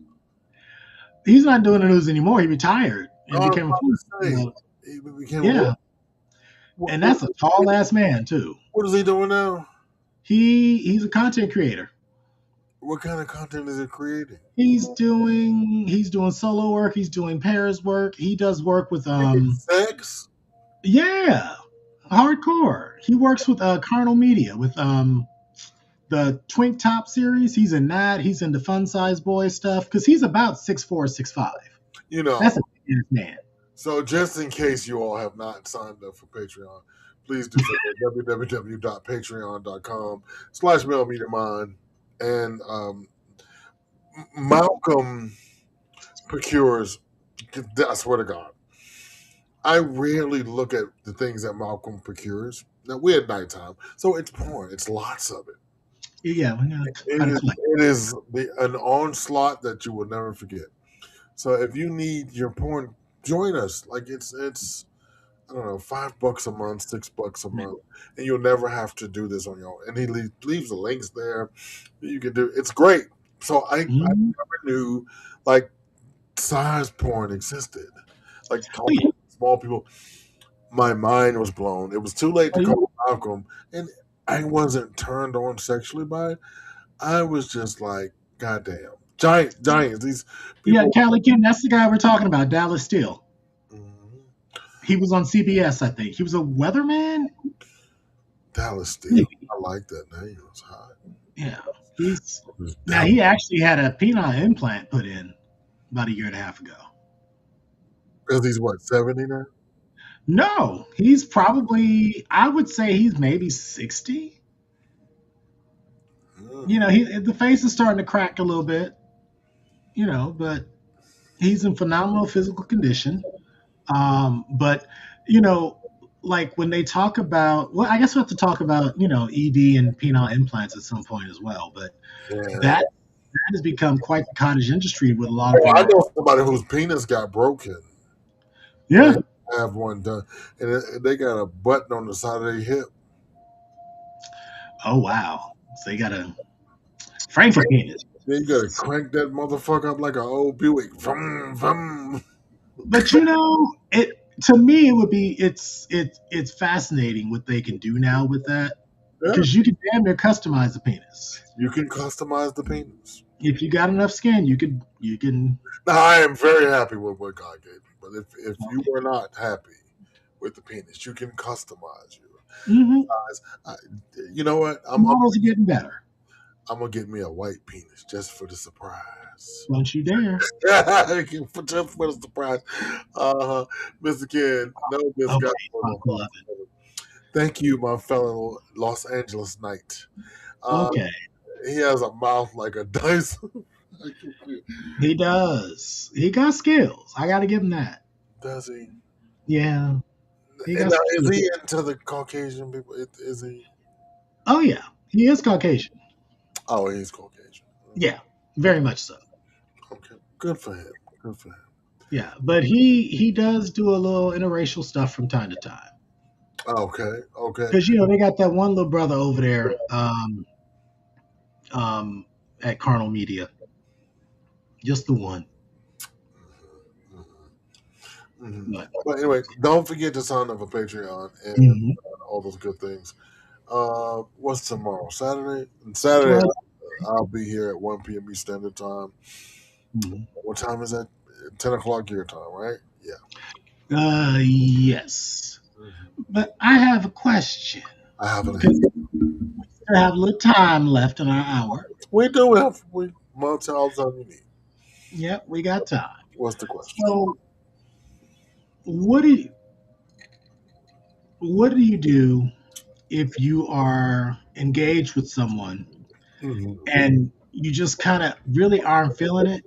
He's not doing the news anymore. He retired Oh, and I was became a about to say, police. he became a Yeah, what? What, and what, that's a tall ass man too. what is he doing now? He's a content creator. What kind of content is he creating? He's doing solo work. He's doing pairs work. He does work with Sex? yeah, hardcore. He works with Carnal Media with the Twink Top series. He's in that. He's into Fun Size Boy stuff because he's about 6'4", 6'5". You That's know. a big ass man. So just in case you all have not signed up for Patreon, please do so at www.patreon.com/mailmetermind. And Malcolm procures. I swear to God, I rarely look at the things that Malcolm procures. Now we're at nighttime, so it's porn. It's lots of it. Yeah, we gotta It cut a is, click. it is an onslaught that you will never forget. So if you need your porn, join us. Like it's I don't know, $5 a month, $6 a month, and you'll never have to do this on your own. And he leaves the links there. You can do it's great. So I Mhm. never knew like size porn existed. Like Oh yeah. small people. My mind was blown. It was too late Oh, to yeah. call Malcolm, and I wasn't turned on sexually by it. I was just like, goddamn, giants. These Yeah, people. Cali King, that's the guy we're talking about, Dallas Steele. Mhm. He was on CBS, I think. He was a weatherman. Dallas Steel. Maybe. I like that name. It's hot. Yeah. He's It's now Dallas he actually had a penile implant put in about a year and a half ago. because he's what 70 now. No, he's probably I would say he's maybe 60. Mm. The face is starting to crack a little bit, but he's in phenomenal physical condition. But you know, like when they talk about, well, I guess we have to talk about ED and penile implants at some point as well. But Yeah. that has become quite the cottage industry with a lot of Oh, I our. know somebody whose penis got broken, and Yeah. they have one done, and they got a button on the side of their hip. Oh wow. So they got a Frankfurt penis. Then you gotta crank that motherfucker up like an old Buick. Vroom, vroom. But it to me it would be it's fascinating what they can do now with that Yeah, because you can damn near customize the penis. you can customize the penis. If you got enough skin, you can. Now, I am very happy with what God gave me, but if you Okay. are not happy with the penis, you can customize you. Hmm. I, you know what? Models are getting better. I'm gonna get me a white penis just for the surprise. Don't you dare. Just for the surprise. Mr. Ken, no Okay, disgust for Pop the thought. 11. Thank you, my fellow Los Angeles Knight. Uh, Okay, he has a mouth like a dice. he does. He got skills. I got to give him that. Does he? Yeah, he And got now, is skills. he into the Caucasian people? Is he? Oh yeah, he is Caucasian. Oh, he's Caucasian. Yeah, very much so. Okay, good for him. Good for him. Yeah, but he does do a little interracial stuff from time to time Okay, okay. because they got that one little brother over there um, at Carnal Media, just the one. Mhm, mhm. But But anyway, don't forget to sign up for Patreon and mhm. all those good things. What's tomorrow? Saturday? And Saturday, Uh, I'll be here at 1 p.m. East Standard Time. mhm. What time is that? 10 o'clock your time, right? Yeah. Yes, Mhm. but I have a question I haven't. because we still have a little time left in our hour. We do have months all the time you need. Yep, we got time. What's the question? So, what do you, what do you do if you are engaged with someone Hmm. and you just kind of really aren't feeling it,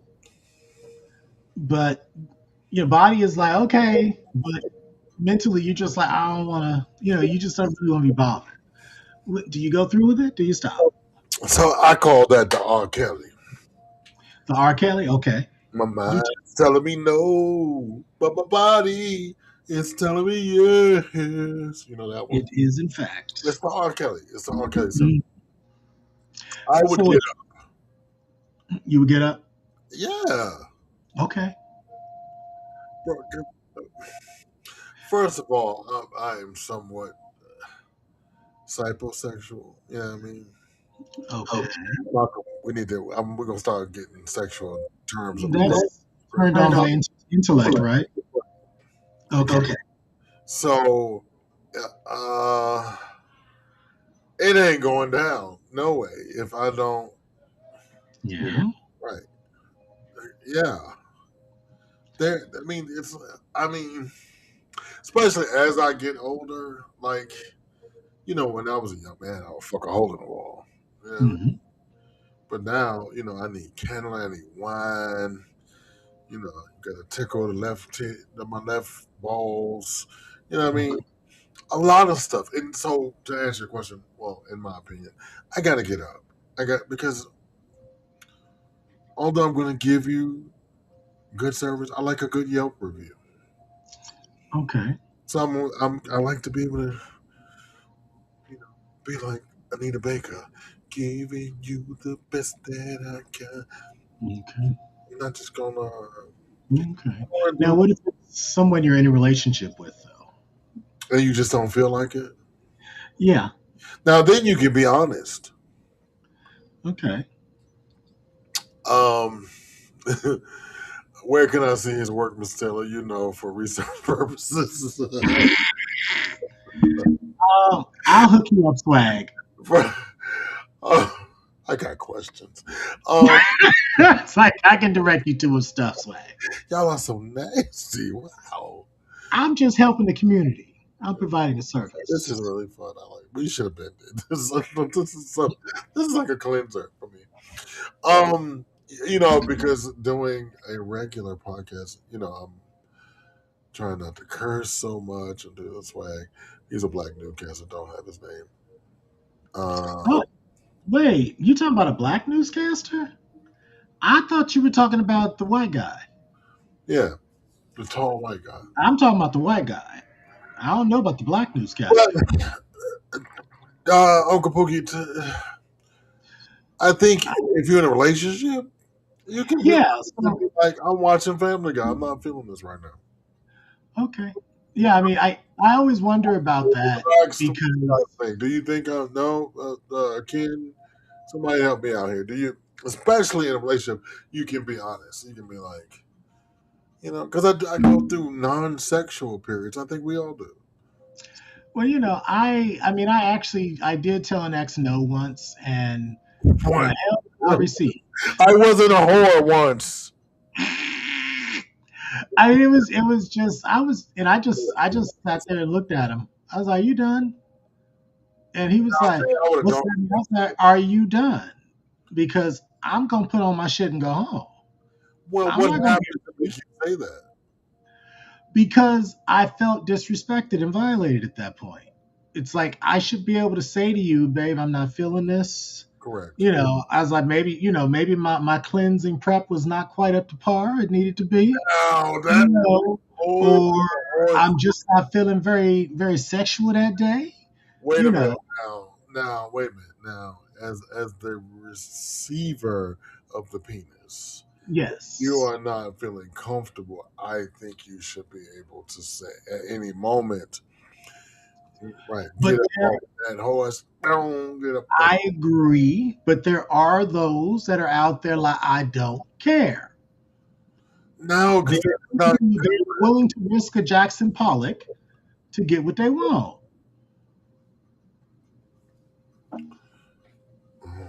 but your body is like, okay, but mentally you're just like, I don't want to, you just don't really want to be bothered. Do you go through with it? Do you stop? So I call that the R. Kelly. The R. Kelly? Okay. My You, mind's telling me no, but my body is telling me yes. You know that one? it is, in fact. It's the R. Kelly. It's the R. Kelly. So Mhm. I would So get what, up. you would get up? Yeah. Okay. Bro, first of all, I am somewhat psychosexual. You know what I mean? Okay. Malcolm, we need to. We're gonna start getting sexual terms of That's turned on by intellect, right? Okay. okay. So, uh, it ain't going down. No way. If I don't, Yeah. right? Yeah. There. I mean, it's. I mean, especially as I get older, like when I was a young man, I would fuck a hole in the wall. You know what I mean? Hmm. But now, I need candle, I need wine. Got to tickle the my left balls. You know what I mean? A lot of stuff. And so, to answer your question, well, in my opinion, I got to get up. Because although I'm going to give you good service, I like a good Yelp review. Okay. So I like to be able to, you know, be like Anita Baker, giving you the best that I can. Okay. I'm not just gonna Okay. Now, do, what if it's someone you're in a relationship with, though? and you just don't feel like it. Yeah. Now then, you can be honest. Okay. Um, where can I see his work, Miss Taylor? You know, for research purposes. I'll hook you up, swag. For- oh, I got questions. Um, It's like I can direct you to his stuff, swag. y'all are so nasty. Wow. I'm just helping the community. I'm providing a This is service. really fun. I like. We should have been. This is like a cleanser for me. Because doing a regular podcast, I'm trying not to curse so much and do the swag. He's a black newscaster. Don't have his name. Uh, Oh, wait, you talking about a black newscaster? I thought you were talking about the white guy. yeah, the tall white guy. I'm talking about the white guy. I don't know about the black newscaster. But Uncle Pookie, I think if you're in a relationship, you can be Yeah. honest and be like, "I'm watching Family Guy. I'm not feeling this right now." Okay. Yeah, I mean, I always wonder about that Relax the because thing. Do you think no, Ken? Somebody help me out here. Do you, especially in a relationship, you can be honest. You can be like, because I go through non-sexual periods. I think we all do. well, I mean, I did tell an ex no once, and the What? hell did I receive? I wasn't a whore once. I mean, it was just I just sat there and looked at him. I was like, "You done?" And he was like, I would have "What's gone. that?" I was like, "Are you done?" Because I'm gonna put on my shit and go home. Well, I'm what not gonna happened be to make you say that? because I felt disrespected and violated at that point. It's like I should be able to say to you, babe, I'm not feeling this. Correct. I was like, maybe my cleansing prep was not quite up to par. It needed to be, Now you that know, oh, or oh, I'm just not feeling very, very sexual that day. wait a You minute. know, Now, wait a minute. Now, as the receiver of the penis, you yes. are not feeling comfortable. I think you should be able to say at any moment, right? But Get up off that horse. Don't get up off. I agree, but there are those that are out there like I don't care. No, They're because that's not they're willing to risk a Jackson Pollock to get what they want. good.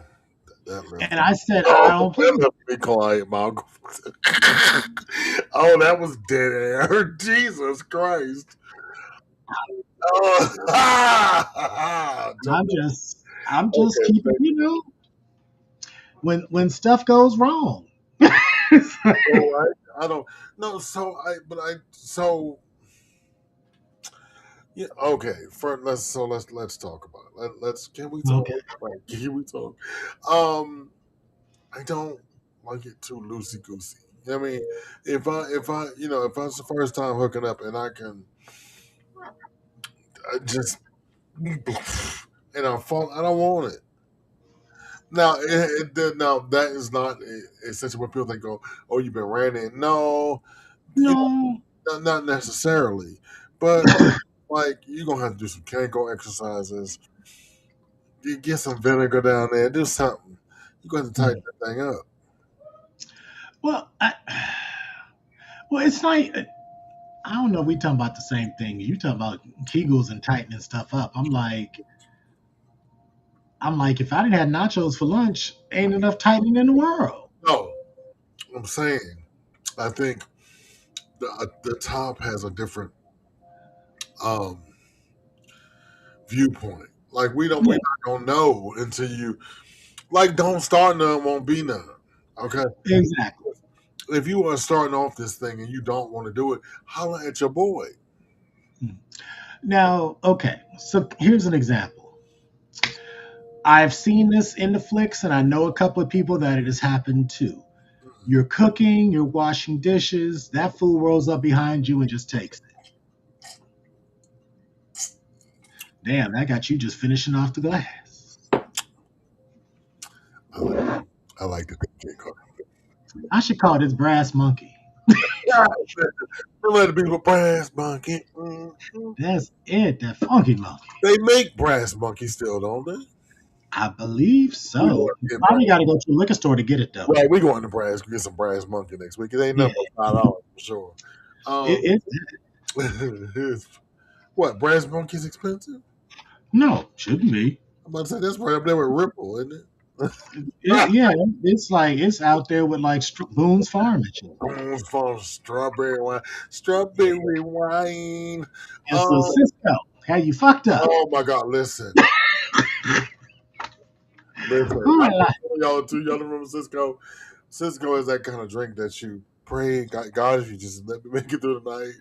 That left. And I said, I Oh, don't play. that left me quiet, Malcolm. Oh, that was dead air. Jesus Christ. Oh, I'm just okay, keeping, when stuff goes wrong. so I don't no. Yeah, okay. Let's talk about it. Let's can we talk? Okay. Right, can we talk? Um, I don't like it too loosey goosey. I mean, if it's the first time hooking up and I just and I don't want it. Now, now that is not essentially what people think. Go, oh, you've been ranting. No, you No. know, not necessarily, but like you're gonna have to do some Kegel exercises. You get some vinegar down there, do something. You're gonna have to tighten that thing up. Well, it's like I don't know. We talking about the same thing. You talking about Kegels and tightening stuff up. I'm like, if I didn't have nachos for lunch, ain't enough tightening in the world. No, I'm saying, I think the top has a different um, viewpoint. Like we Yeah, not gonna know until you like don't start none, won't be none. Okay, exactly. if you are starting off this thing and you don't want to do it, holler at your boy. Now, okay. So here's an example. I've seen this in the flicks, and I know a couple of people that it has happened to. You're cooking, you're washing dishes, that fool rolls up behind you and just takes it. Damn, that got you just finishing off the glass. I like, I like the thinking. I should call this brass monkey. Don't let it be with brass monkey. Mm. That's it, that funky monkey. They make brass monkey still, don't they? I believe We going so. to get Probably got to go to the liquor store to get it though. right. We going to Brass get some Brass Monkey next week. It ain't Yeah, nothing but $5 for sure. Um, it what Brass Monkey's expensive? no shouldn't be. I'm about to say that's right up there with Ripple, isn't it? Yeah, it's like it's out there with like Boone's Farm and shit. For strawberry wine, Yeah, strawberry wine. and so Cisco, how you fucked up? Oh my God! Listen, listen. Oh, I my life. told y'all too. Y'all remember Cisco? Cisco is that kind of drink that you pray, God, if you just let me make it through the night.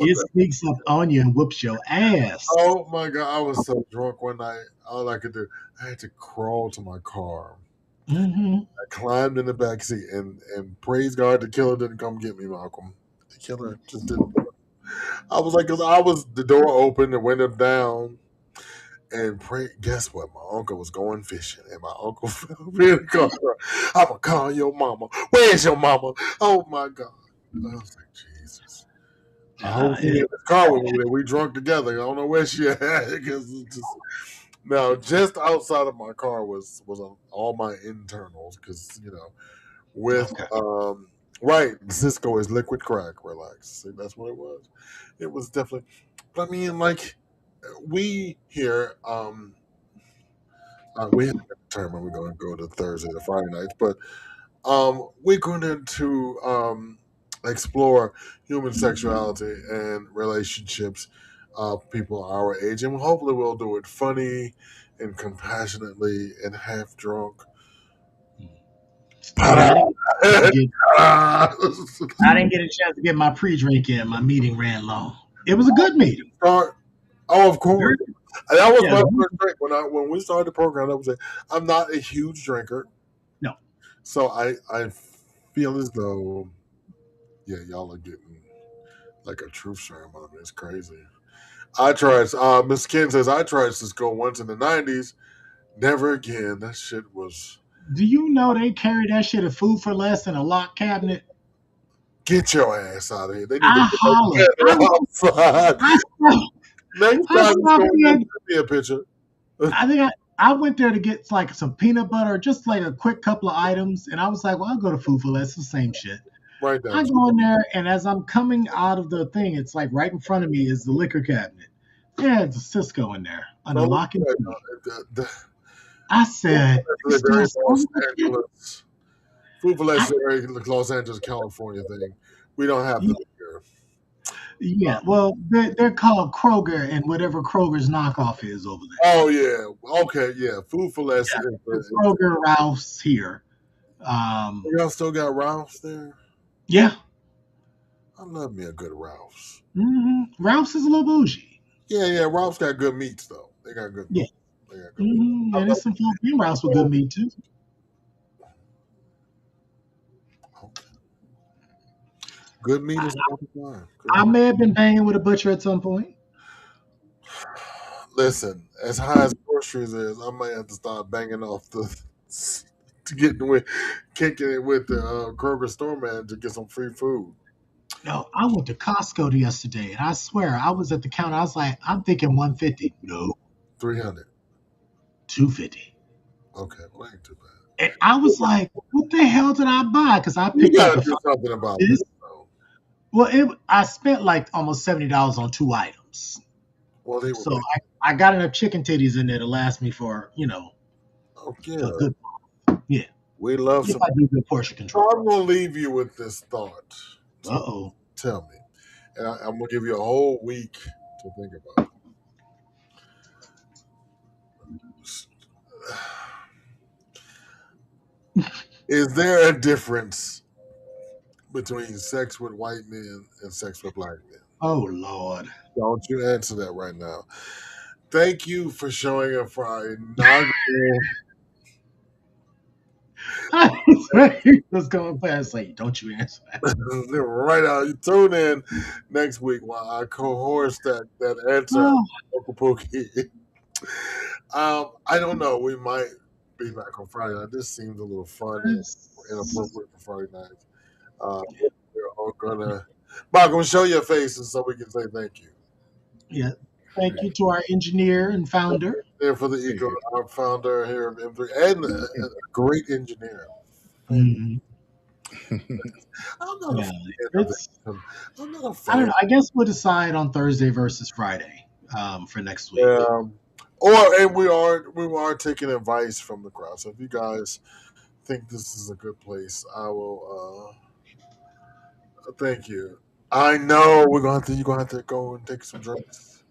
It sneaks up on you and whoops your ass. Oh my God! I was so drunk one night. All I could do, I had to crawl to my car. Hmm. I climbed in the back seat and praise God the killer didn't come get me, Malcolm. The killer just didn't. I was like, cause I was the door open, the window down, and pray. Guess what? My uncle was going fishing, and my uncle fell in the car. I'ma call your mama. Where's your mama? Oh my God! I was like, Jesus. I hope she in It, the car with me that we drunk together. I don't know where she at because just now just outside of my car was all my internals because with okay. right Cisco is liquid crack. Relax. See, that's what it was. It was definitely. But I mean, like we here, we have to determine we're going to go to Thursday to Friday nights, but we're going to explore human sexuality and relationships of people our age, and hopefully we'll do it funny and compassionately and half drunk. See, I didn't Start. get I didn't get a chance to get my pre-drink in. My meeting ran long. It was a good meeting. Oh, of course. Very- And that was Yeah, my first drink when we started the program. I was like, I'm not a huge drinker, no. so I feel as though y'all are getting like a truth serum on me. It's crazy. I tried. Miss Ken says I tried Cisco once in the '90s. Never again. That shit was. Do you know they carry that shit of food for less in a locked cabinet? Get your ass out of here. They need to I put hollered. that outside. I, Next I time you stopped go in there, there. send me a picture. I think I went there to get like some peanut butter, just like a quick couple of items, and I was like, well, I'll go to food for less, the same shit. Right down. I go in there, and as I'm coming out of the thing, it's like right in front of me is the liquor cabinet. Yeah, it's a Cisco in there under Don't lock and look key. the I said, food it's for still less Los some shit. Angeles. Food for less I, is a very Los Angeles, California thing. We don't have them here. yeah, well, they're called Kroger and whatever Kroger's knockoff is over there. Oh yeah. Okay. Yeah. Food for less. Yeah, it's Kroger, Ralph's here. Um, Y'all still got Ralph's there? yeah, I love me a good Ralph's. Ralph's is a little bougie. Yeah, yeah. Ralph's got good meats though. They got good Yeah, meat. They got good meat. I and there's some Philippine Ralph's with good love. meat too. Good meat I, is all the time. Good I meat. may have been banging with a butcher at some point. Listen, as high as groceries is, I might have to start banging off the to get with kicking it with the Kroger store man to get some free food. No, I went to Costco yesterday, and I swear I was at the counter. I was like, I'm thinking 150. No, 300. 250. Okay, well, ain't too bad. And I was like, what the hell did I buy? Because I You picked up gotta a do something about this. this though. Well, I spent like almost $70 on two items. Well, they were So I got enough chicken titties in there to last me for, oh a yeah. good, yeah, We love if some. I do good portion So control. I'm gonna leave you with this thought. Uh So oh. tell me, and I'm gonna give you a whole week to think about it. Is there a difference between sex with white men and sex with black men? Oh, Lord. Don't you answer that right now. Thank you for showing up for our inaugural. I swear he was going past like, don't you answer that. Right now, you tune in next week while I cohorse that answer, Oh, Uncle Pookie. I don't know. We might be back on Friday night. This seems a little fun and inappropriate for Friday nights. We're all gonna. Malcolm, show your faces so we can say thank you. yeah. Thank you to our engineer and founder. There for the Eco, our founder here of M3, and a great engineer. Mhm. I'm not a Yeah, fan of it's. that. I'm not a I don't fan. know. I guess we'll decide on Thursday versus Friday for next week. And we are taking advice from the crowd. So if you guys think this is a good place, I will. Thank you. I know you're gonna have to go and take some drinks.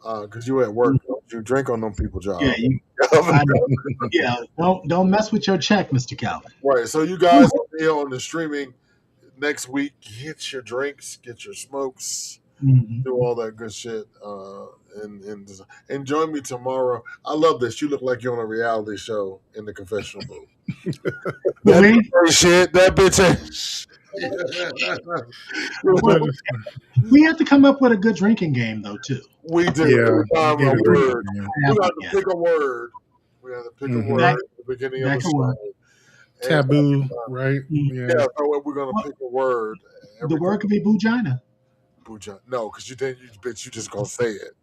Because you at work, don't you drink on them people Yeah, job. you. I know. Yeah, don't mess with your check, Mr. Calvin. Right. So you guys will be on the streaming next week. Get your drinks, get your smokes, Mhm. do all that good shit. And join me tomorrow. I love this. You look like you're on a reality show in the confessional booth. That We bitch ain't shit. That bitch ain't well, shit. we have to come up with a good drinking game though too. We do. Yeah, Every time get a a drink. word. We have to pick a word. We have to pick a Mhm. word That at the beginning of that the could work. show. And, Taboo, right? Mhm. Yeah. yeah, so we're gonna Well, pick a word the every time. word could be Bujina. Buja. No, because you didn't. You bitch. You just gonna say it.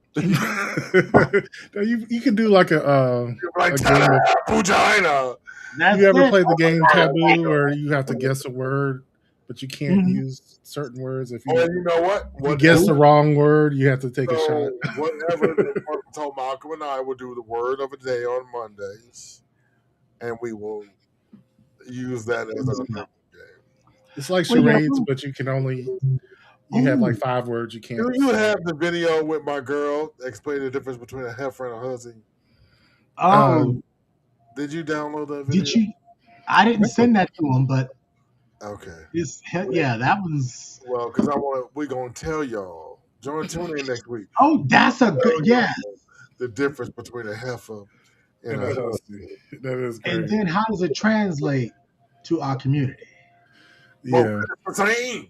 Now, you can do like You're like a game of. Bujina. That's You ever it. play the game Oh my Taboo, where god. you have to guess a word, but you can't Mhm. use certain words if Oh, you and you know what? if you guess the Whatever. wrong word, you have to take a shot. So whatever the word. So Malcolm and I will do the word of the day on Mondays, and we will use that as our drinking game. It's like Well, yeah. charades, but you have like Ooh, 5 words you can't You say. have the video with my girl explaining the difference between a heifer and a hussy. Uh, oh, Did you download that did video? you? I didn't send that to him, but Okay. it's yeah, that was. Well, because we're gonna tell y'all. Tune in next week. Oh, that's a good Tell yeah. y'all the difference between a heifer and and a a hussy. hussy. That is And great. then how does it translate to our community? Well, Yeah. it's the same.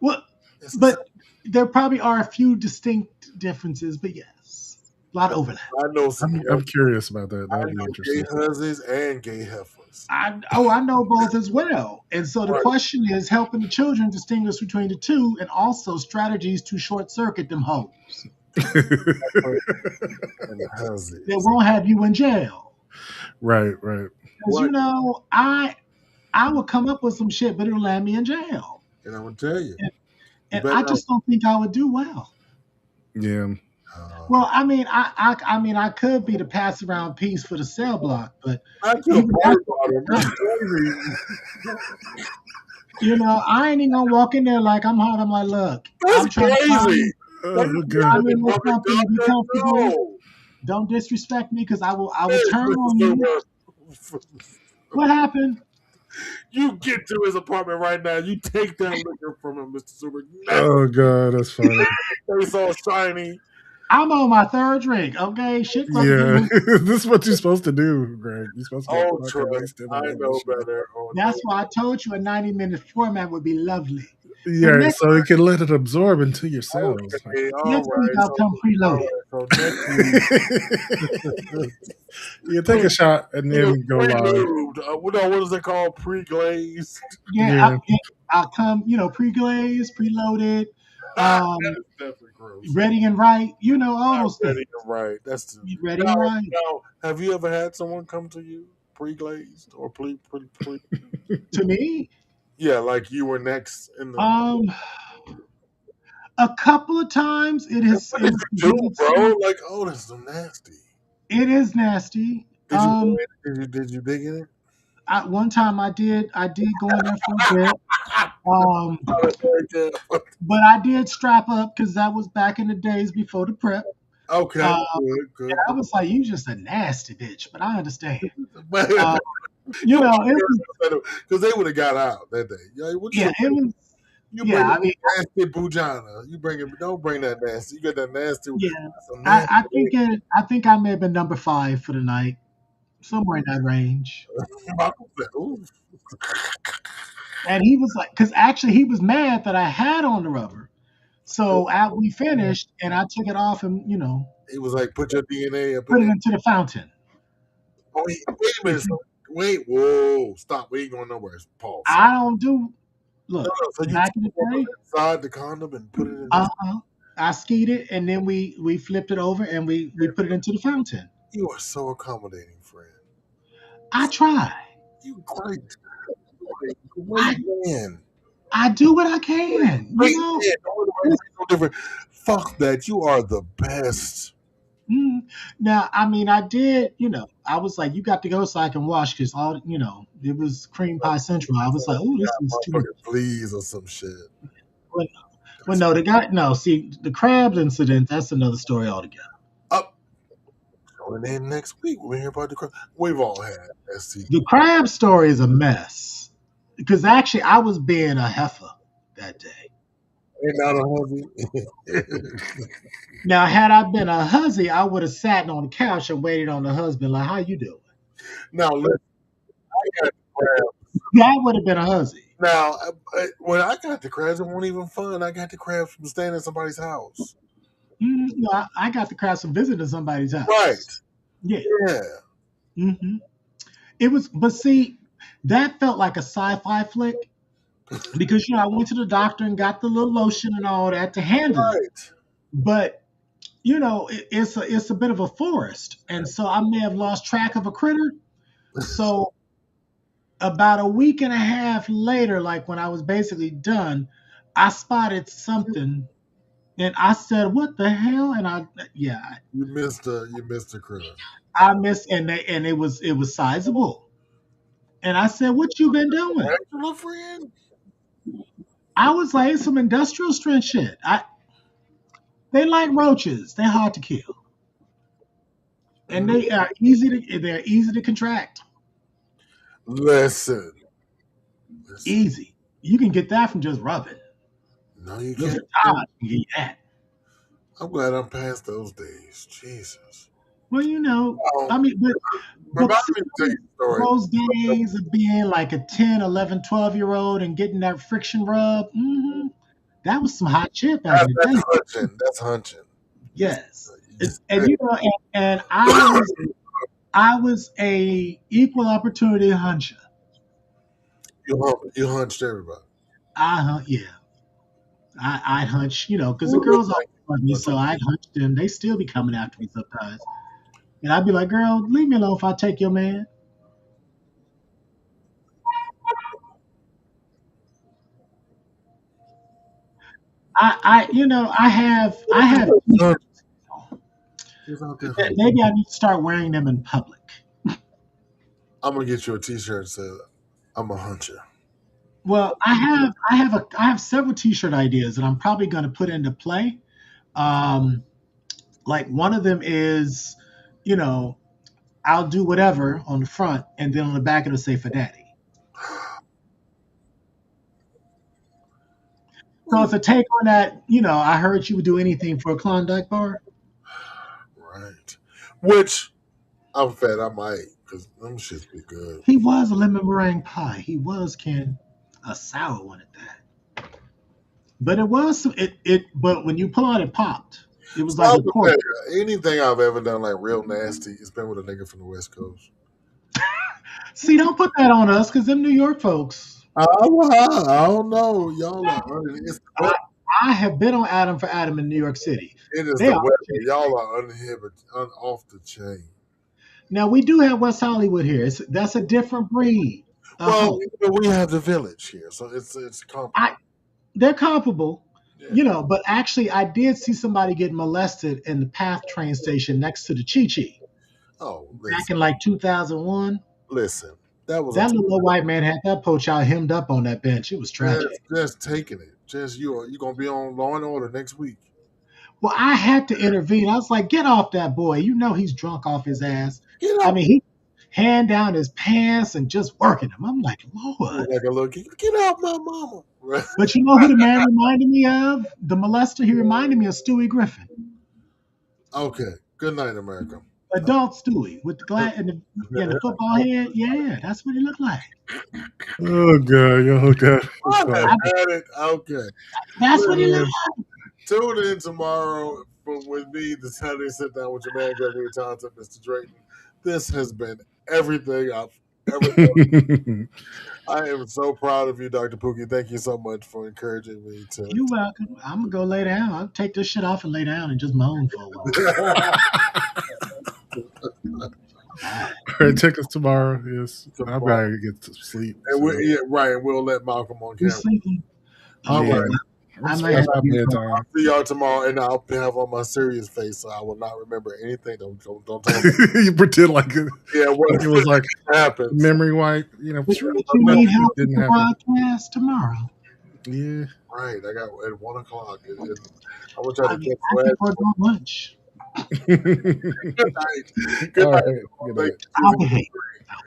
Well, It's the same. but there probably are a few distinct differences, but yes, a lot of overlap. I know some. I'm curious about that. I That'll be know gay interesting. hussies and gay heifers. I know both as well. And so the Right. question is helping the children distinguish between the two and also strategies to short circuit them hoes And hussies. that won't have you in jail. right. Because What? I will come up with some shit, but it'll land me in jail. And I'm gonna tell you. You And better I not. just don't think I would do well. Yeah. Well, I mean, I mean, I could be the pass around piece for the cell block, but Not to a even party bottle. That's I ain't even gonna walk in there like I'm hot. I'm like, look, I'm crazy. trying to That's find crazy. That's Oh, I good. mean, it's public something to be comfortable. no. Don't disrespect me because I will Yes, turn Mr. on you. Super. What happened? You get to his apartment right now. You take that liquor from him, Mr. Super. Next Oh god, that's funny. face all shiny. I'm on my third drink. Okay, shit about to get Yeah, loose. this is what you're supposed to do, Greg. You're supposed to get Oh, fucking Trey, wasted I on that know shit. better. Oh, That's why I told you a 90-minute format would be lovely. So Yeah, next so you can let it absorb into your cells. okay, all next week right. I'll come All preloaded. right. So next week, You take a shot and then go live. pre-lubed. What is it called? Pre-glazed. Yeah, Yeah, I'll come, pre-glazed, preloaded, That um, is definitely gross. ready and right. All Not those things. ready and right. That's too. Ready and Now, right. now, have you ever had someone come to you pre-glazed or pre? To me, Yeah, like you were next in the. um, a couple of times What is it do, bro? Like, oh, that's so nasty. it is nasty. Did you go in? Did you dig in it? One time I did go in there for a bit. Um, Oh, that's right there. but I did strap up because that was back in the days before the prep. Okay, Uh, good. I was like, you just a nasty bitch, but I understand. But Uh, you it was, because they would have got out that day. Yeah, what yeah, it was, you bring yeah. I mean, nasty bujana. You bring it. Don't bring that nasty. You got that nasty. yeah. Some I, nasty. I think it. I think I may have been number 5 for the night, somewhere in that range. Ooh. And he was like, because actually he was mad that I had on the rubber. So after we finished, and I took it off, and He was like, put your DNA up in put it there. into the fountain. Oh, wait a minute. Wait, whoa, stop. We ain't going nowhere. Paul. I don't do. Look, So you back in the took it day, inside the condom and put it in this. uh-huh. I skied it, and then we flipped it over and we put it into the fountain. You are so accommodating, friend. I try. You great, great I man. I do what I can. Great man. No different. Fuck that. You are the best. Now, I mean, I did. I was like, you got to go so I can wash because it was cream pie central. I was like, oh, this is too much. Please or some shit. Well, no, the guy, no. See, the crabs incident. That's another story altogether. Up. And then next week we'll hear about the crab. We've all had STD. The crab story is a mess because actually I was being a heifer that day. And not a hubby. Now, had I been a huzzy, I would have sat on the couch and waited on the husband like, "How you doing?" Now, listen, I got the crabs. That would have been a huzzy. Now, when I got the crabs, it wasn't even fun. I got the crabs from staying at somebody's house. No, I got the crabs from visiting somebody's house. Right. Yeah. Yeah. It was, but see, that felt like a sci-fi flick because I went to the doctor and got the little lotion and all that to handle it. Right. But it's a bit of a forest, and so I may have lost track of a critter. So about a week and a half later, like when I was basically done, I spotted something, and I said, "What the hell?" And You missed the critter. I missed, and it was sizable. And I said, "What you been doing?" My friend. I was like, "Some industrial strength shit." They like roaches. They're hard to kill, and they're easy to contract. Listen. Easy. You can get that from just rubbing. No, you Just can't. you get that. I'm glad I'm past those days. Jesus. Well, I mean, but Remind me to tell you a story. those days of being like a 10, 11, 12-year-old and getting that friction rub, that was some hot shit back in the day. That's hunching. Yes. And I was a equal opportunity huncher. You hunched everybody. Yeah. I'd hunch, because the girls always love me, so I'd hunch them. They still be coming after me sometimes. And I'd be like, girl, leave me alone if I take your man. I have maybe I need to start wearing them in public. I'm gonna get you a T-shirt that says "I'm a huncher." Well, I have several T-shirt ideas that I'm probably going to put into play. Like one of them is, I'll do whatever on the front, and then on the back it'll say for daddy. So it's a take on that. I heard you would do anything for a Klondike bar. Right. Which I'm fed. I might because them shits be good. He was a lemon meringue pie. He was a sour one at that. But it was it. But when you pull out, it popped. It was like a cork. Anything I've ever done like real nasty, it's been with a nigga from the West Coast. See, don't put that on us because them New York folks. I don't know. Y'all are I have been on Adam for Adam in New York City. It is the weather. Y'all are uninhibited, off the chain. Now we do have West Hollywood here. That's a different breed. Well, we have the Village here, so it's comparable. They're comparable, But actually, I did see somebody get molested in the PATH train station next to the Chi Chi. Oh, back in like 2001. Listen, that little white man had that poach out hemmed up on that bench. It was tragic. Just taking it. Just you're gonna be on Law and Order next week. Well, I had to intervene. I was like, get off that boy. He's drunk off his ass. I mean, he hand down his pants and just working him. I'm like, Lord. Like a little kid, get out my mama. But you know who the man reminded me of? The molester. He reminded me of Stewie Griffin. Okay. Good night, America. Adult Stewie with the glass and the football head. Yeah, that's what he looked like. Oh God. Okay. That's what he looked like. Tune in tomorrow with me, the Saturday Sit Down with your man, Gregory Thompson, Mr. Drayton. This has been everything I've I am so proud of you, Dr. Pookie. Thank you so much for encouraging me to. You're welcome. I'm gonna go lay down. I'll take this shit off and lay down and just moan for a while. All right, check us tomorrow. Yes, I better get to sleep. And right. We'll let Malcolm on You're camera. sleeping. All Yeah. right. I It's might have past my you bedtime. I'll see y'all tomorrow, and I'll have on my serious face, so I will not remember anything. Don't tell me. You pretend like it, Yeah, what it was like happens? memory wipe. But you need help with Didn't the happen. podcast tomorrow. Yeah. Right, I got at 1 o'clock. I want y'all to I get before doing lunch. Good night. Good All night. right. Good night. Thank you. I'll behave.